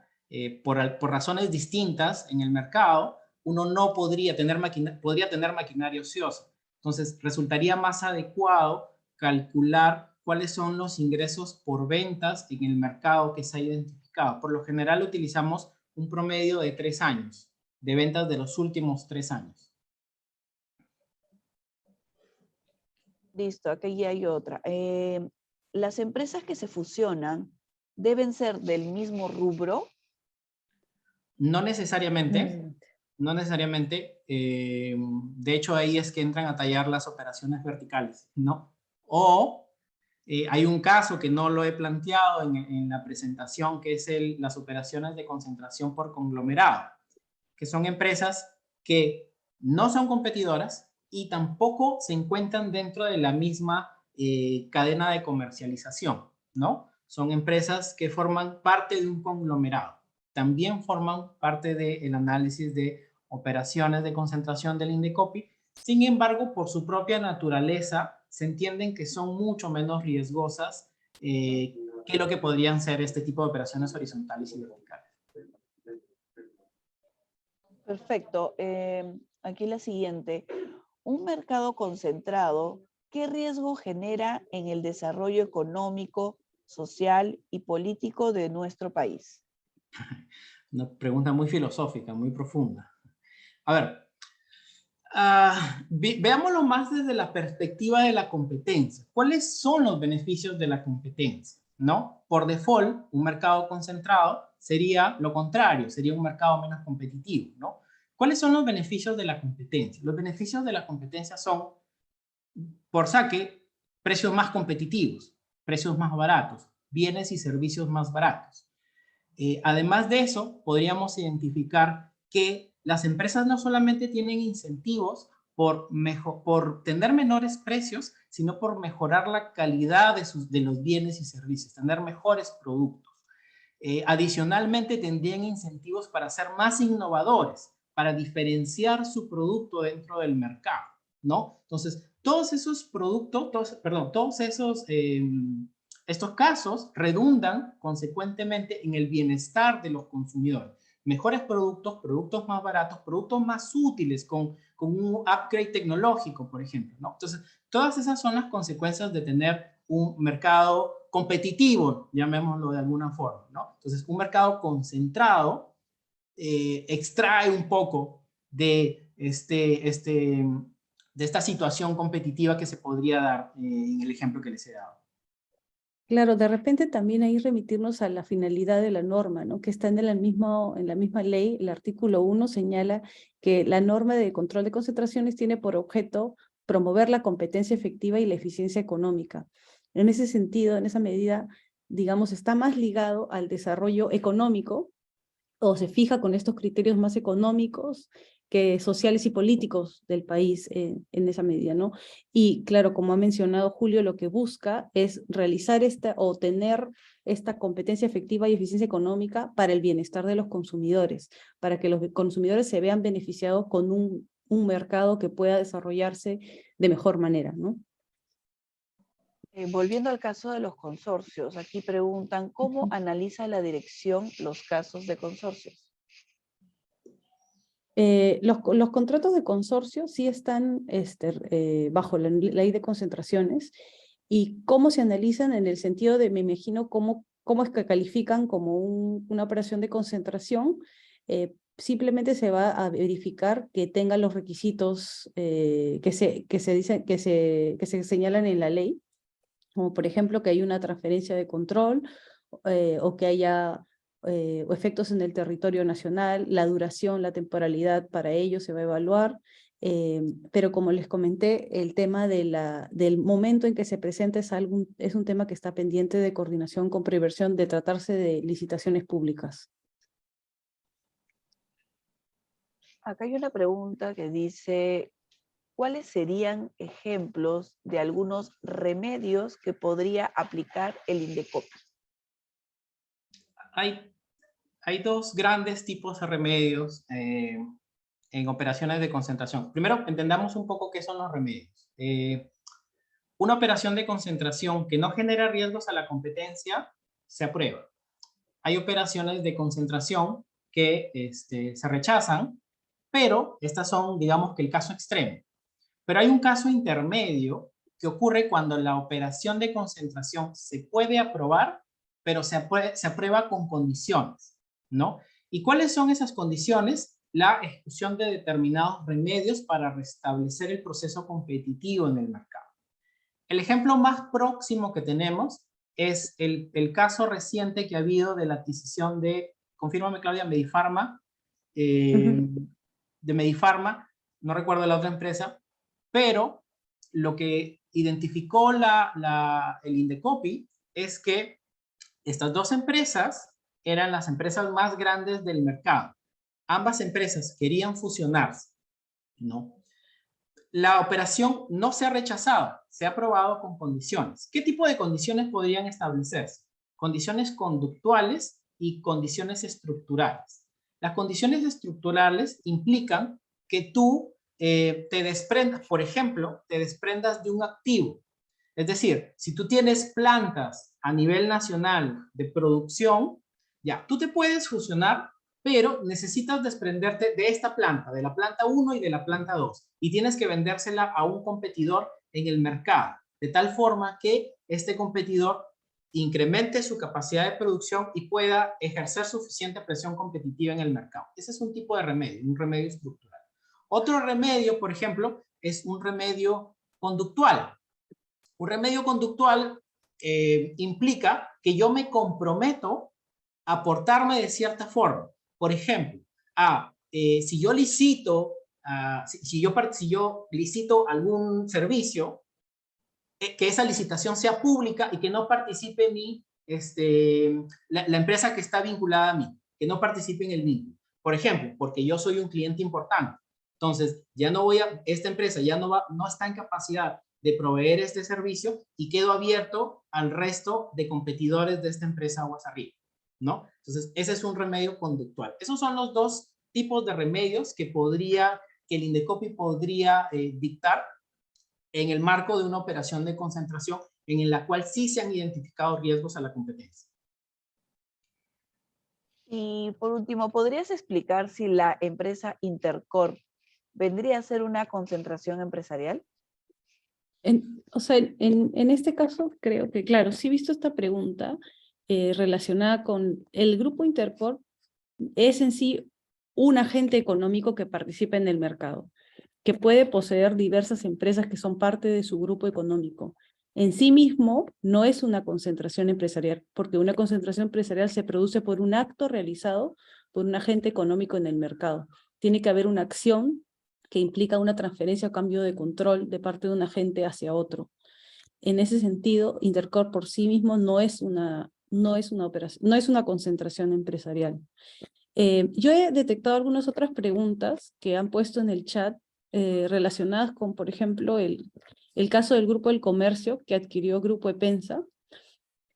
Por razones distintas en el mercado, uno no podría tener maquinaria ociosa. Entonces, resultaría más adecuado calcular cuáles son los ingresos por ventas en el mercado que se ha identificado. Por lo general, utilizamos un promedio de 3 años, de ventas de los últimos 3 años. Listo, aquí hay otra. ¿Las empresas que se fusionan deben ser del mismo rubro? No necesariamente. No necesariamente. De hecho, ahí es que entran a tallar las operaciones verticales, ¿no? O hay un caso que no lo he planteado en la presentación, que es las operaciones de concentración por conglomerado, que son empresas que no son competidoras y tampoco se encuentran dentro de la misma cadena de comercialización, ¿no? Son empresas que forman parte de un conglomerado. También forman parte del análisis de operaciones de concentración del Indecopi. Sin embargo, por su propia naturaleza, se entienden que son mucho menos riesgosas que lo que podrían ser este tipo de operaciones horizontales y verticales. Perfecto. Aquí la siguiente. Un mercado concentrado, ¿qué riesgo genera en el desarrollo económico, social y político de nuestro país? Una pregunta muy filosófica, muy profunda. A ver, veámoslo más desde la perspectiva de la competencia. ¿Cuáles son los beneficios de la competencia? ¿No? Por default, un mercado concentrado sería lo contrario, sería un mercado menos competitivo, ¿no? ¿Cuáles son los beneficios de la competencia? Los beneficios de la competencia son, por saque, precios más competitivos, precios más baratos, bienes y servicios más baratos. Además de eso, podríamos identificar que las empresas no solamente tienen incentivos por tener menores precios, sino por mejorar la calidad de los bienes y servicios, tener mejores productos. Adicionalmente, tendrían incentivos para ser más innovadores, para diferenciar su producto dentro del mercado, ¿no? Entonces, todos esos productos, todos esos estos casos redundan consecuentemente en el bienestar de los consumidores. Mejores productos, productos más baratos, productos más útiles con un upgrade tecnológico, por ejemplo, ¿no? Entonces, Todas esas son las consecuencias de tener un mercado competitivo, llamémoslo de alguna forma, ¿no? Entonces, un mercado concentrado extrae un poco de, de esta situación competitiva que se podría dar en el ejemplo que les he dado. Claro, de repente también ahí remitirnos a la finalidad de la norma, ¿no? Que está en la misma ley. El artículo 1 señala que la norma de control de concentraciones tiene por objeto promover la competencia efectiva y la eficiencia económica. En ese sentido, en esa medida, digamos, está más ligado al desarrollo económico, o se fija con estos criterios más económicos que sociales y políticos del país en esa medida, ¿no? Y claro, como ha mencionado Julio, lo que busca es realizar o tener esta competencia efectiva y eficiencia económica para el bienestar de los consumidores, para que los consumidores se vean beneficiados con un mercado que pueda desarrollarse de mejor manera, ¿no? Volviendo al caso de los consorcios, aquí preguntan, ¿cómo analiza la dirección los casos de consorcios? Los contratos de consorcio sí están bajo la ley de concentraciones, y cómo se analizan en el sentido de, me imagino, cómo es que califican como una operación de concentración. Simplemente se va a verificar que tenga los requisitos que se señalan en la ley, como por ejemplo que hay una transferencia de control, o que haya o efectos en el territorio nacional, la duración, la temporalidad para ello se va a evaluar, pero como les comenté, el tema del momento en que se presenta es un tema que está pendiente de coordinación con Proinversión, de tratarse de licitaciones públicas. Acá hay una pregunta que dice, ¿cuáles serían ejemplos de algunos remedios que podría aplicar el INDECOPI? Hay dos grandes tipos de remedios en operaciones de concentración. Primero, entendamos un poco qué son los remedios. Una operación de concentración que no genera riesgos a la competencia se aprueba. Hay operaciones de concentración que se rechazan, pero estas son, digamos, que el caso extremo. Pero hay un caso intermedio que ocurre cuando la operación de concentración se puede aprobar, pero se aprueba con condiciones, ¿no? ¿Y cuáles son esas condiciones? La ejecución de determinados remedios para restablecer el proceso competitivo en el mercado. El ejemplo más próximo que tenemos es el caso reciente que ha habido de la adquisición de, confírmame Claudia, Medifarma, de Medifarma, no recuerdo la otra empresa, pero lo que identificó el INDECOPI es que estas dos empresas eran las empresas más grandes del mercado. Ambas empresas querían fusionarse, ¿no? La operación no se ha rechazado, se ha aprobado con condiciones. ¿Qué tipo de condiciones podrían establecerse? Condiciones conductuales y condiciones estructurales. Las condiciones estructurales implican que tú te desprendas, por ejemplo, te desprendas de un activo. Es decir, si tú tienes plantas a nivel nacional de producción, ya, tú te puedes fusionar, pero necesitas desprenderte de esta planta, de la planta 1 y de la planta 2, y tienes que vendérsela a un competidor en el mercado, de tal forma que este competidor incremente su capacidad de producción y pueda ejercer suficiente presión competitiva en el mercado. Ese es un tipo de remedio, un remedio estructural. Otro remedio, por ejemplo, es un remedio conductual. Un remedio conductual implica que yo me comprometo a portarme de cierta forma. Por ejemplo, si yo licito, si yo licito algún servicio, que esa licitación sea pública y que no participe la empresa que está vinculada a mí, que no participe en el vínculo. Por ejemplo, porque yo soy un cliente importante. Entonces, esta empresa ya no está en capacidad de proveer este servicio y quedo abierto al resto de competidores de esta empresa aguas arriba, ¿no? Entonces, ese es un remedio conductual. Esos son los dos tipos de remedios que el INDECOPI podría dictar en el marco de una operación de concentración en la cual sí se han identificado riesgos a la competencia. Y por último, ¿podrías explicar si la empresa Intercorp vendría a ser una concentración empresarial? O sea, en este caso creo que, claro, sí he visto esta pregunta relacionada con el grupo Intercorp, es en sí un agente económico que participa en el mercado, que puede poseer diversas empresas que son parte de su grupo económico. En sí mismo no es una concentración empresarial, porque una concentración empresarial se produce por un acto realizado por un agente económico en el mercado. Tiene que haber una acción que implica una transferencia o cambio de control de parte de un agente hacia otro. En ese sentido, Intercorp por sí mismo no es una operación, no es una concentración empresarial. Yo he detectado algunas otras preguntas que han puesto en el chat relacionadas con, por ejemplo, el caso del Grupo del Comercio que adquirió Grupo Epensa.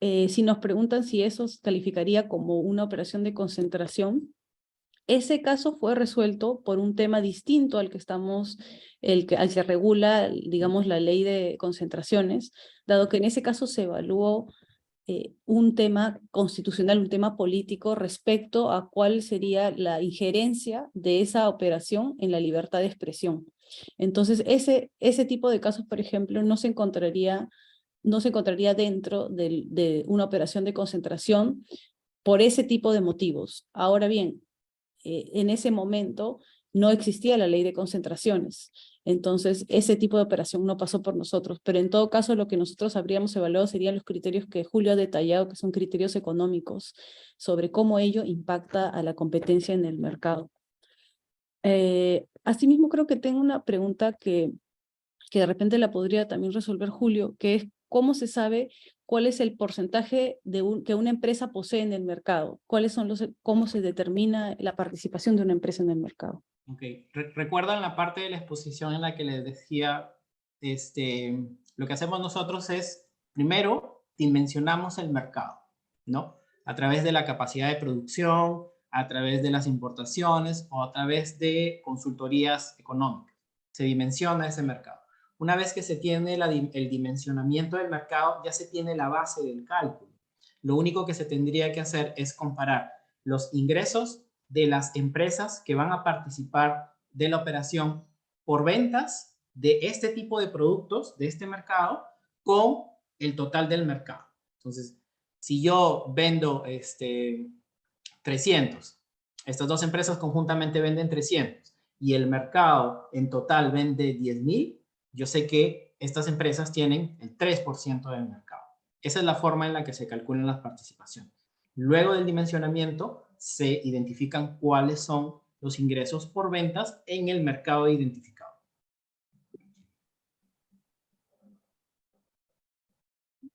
Si nos preguntan si eso se calificaría como una operación de concentración, ese caso fue resuelto por un tema distinto al que al que regula, digamos, la ley de concentraciones, dado que en ese caso se evaluó un tema constitucional, un tema político respecto a cuál sería la injerencia de esa operación en la libertad de expresión. Entonces, ese tipo de casos, por ejemplo, no se encontraría dentro de una operación de concentración por ese tipo de motivos. Ahora bien, en ese momento no existía la ley de concentraciones. Entonces, ese tipo de operación no pasó por nosotros, pero en todo caso lo que nosotros habríamos evaluado serían los criterios que Julio ha detallado, que son criterios económicos, sobre cómo ello impacta a la competencia en el mercado. Asimismo, creo que tengo una pregunta que de repente la podría también resolver Julio, que es cómo se sabe cuál es el porcentaje que una empresa posee en el mercado, cómo se determina la participación de una empresa en el mercado. Ok, ¿recuerdan la parte de la exposición en la que les decía, lo que hacemos nosotros es, primero, dimensionamos el mercado, ¿no? A través de la capacidad de producción, a través de las importaciones o a través de consultorías económicas. Se dimensiona ese mercado. Una vez que se tiene el dimensionamiento del mercado, ya se tiene la base del cálculo. Lo único que se tendría que hacer es comparar los ingresos de las empresas que van a participar de la operación por ventas de este tipo de productos, de este mercado, con el total del mercado. Entonces, si yo vendo 300, estas dos empresas conjuntamente venden 300 y el mercado en total vende 10,000, yo sé que estas empresas tienen el 3% del mercado. Esa es la forma en la que se calculan las participaciones. Luego del dimensionamiento, se identifican cuáles son los ingresos por ventas en el mercado identificado.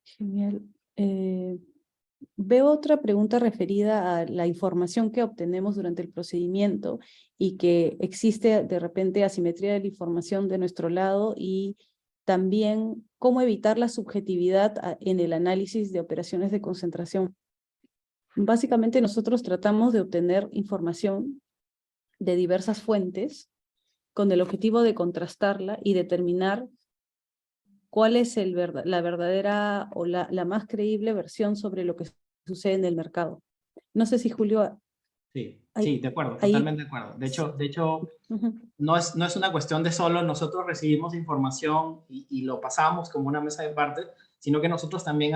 Genial. Veo otra pregunta referida a la información que obtenemos durante el procedimiento y que existe de repente asimetría de la información de nuestro lado y también cómo evitar la subjetividad en el análisis de operaciones de concentración. Básicamente nosotros tratamos de obtener información de diversas fuentes con el objetivo de contrastarla y determinar cuál es la verdadera o la más creíble versión sobre lo que sucede en el mercado. No sé si Julio... Sí, de acuerdo, totalmente de acuerdo. De hecho no es una cuestión de solo nosotros recibimos información y lo pasamos como una mesa de partes, sino que nosotros también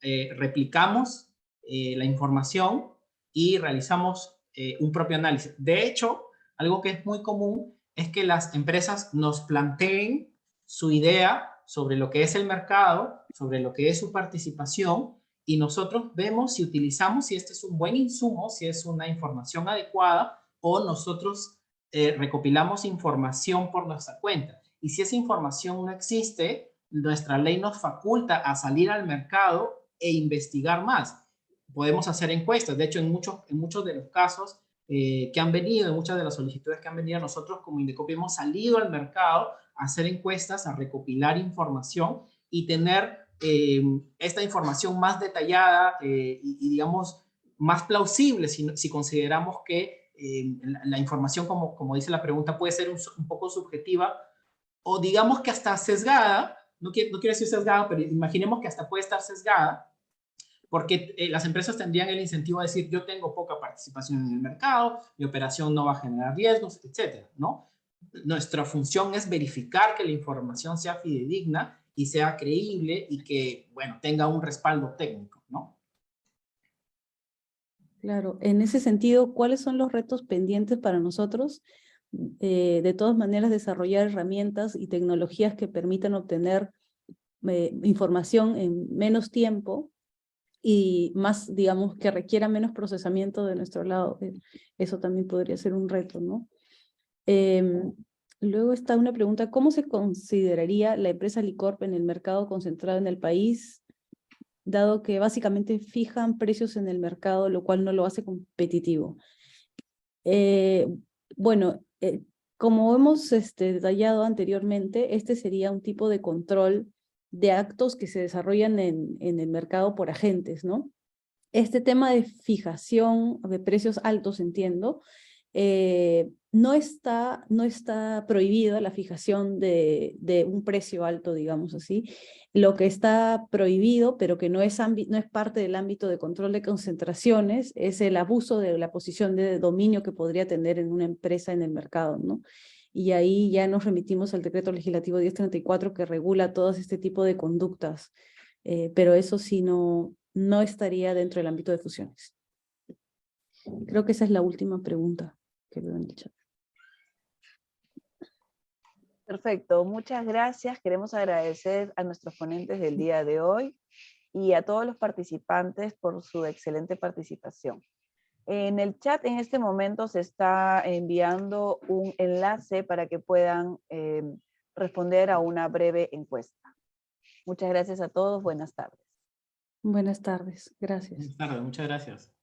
replicamos la información y realizamos un propio análisis. De hecho, algo que es muy común es que las empresas nos planteen su idea sobre lo que es el mercado, sobre lo que es su participación, y nosotros vemos si utilizamos, si este es un buen insumo, si es una información adecuada, o nosotros recopilamos información por nuestra cuenta. Y si esa información no existe, nuestra ley nos faculta a salir al mercado e investigar más. Podemos hacer encuestas. De hecho, en muchos de los casos que han venido, en muchas de las solicitudes que han venido, nosotros como Indecopi hemos salido al mercado a hacer encuestas, a recopilar información y tener esta información más detallada y digamos, más plausible si consideramos que la información, como dice la pregunta, puede ser un poco subjetiva o digamos que hasta sesgada, no quiero decir sesgada, pero imaginemos que hasta puede estar sesgada, porque las empresas tendrían el incentivo de decir, yo tengo poca participación en el mercado, mi operación no va a generar riesgos, etcétera, ¿no? nuestra función es verificar que la información sea fidedigna y sea creíble y que, bueno, tenga un respaldo técnico, ¿no? Claro, en ese sentido, ¿cuáles son los retos pendientes para nosotros? De todas maneras, desarrollar herramientas y tecnologías que permitan obtener información en menos tiempo y más, digamos, que requiera menos procesamiento de nuestro lado. Eso también podría ser un reto, ¿no? Luego está una pregunta, ¿cómo se consideraría la empresa Licorp en el mercado concentrado en el país, dado que básicamente fijan precios en el mercado, lo cual no lo hace competitivo? Bueno, como hemos detallado anteriormente, este sería un tipo de control de actos que se desarrollan en el mercado por agentes, ¿no? Este tema de fijación de precios altos, entiendo, no está prohibida la fijación de un precio alto, digamos así. Lo que está prohibido, pero que no es parte del ámbito de control de concentraciones, es el abuso de la posición de dominio que podría tener en una empresa en el mercado, ¿no? Y ahí ya nos remitimos al decreto legislativo 1034 que regula todo este tipo de conductas, pero eso sí no estaría dentro del ámbito de fusiones. Creo que esa es la última pregunta que veo en el chat. Perfecto, muchas gracias. Queremos agradecer a nuestros ponentes del día de hoy y a todos los participantes por su excelente participación. En el chat en este momento se está enviando un enlace para que puedan responder a una breve encuesta. Muchas gracias a todos. Buenas tardes. Buenas tardes. Gracias. Buenas tardes, muchas gracias.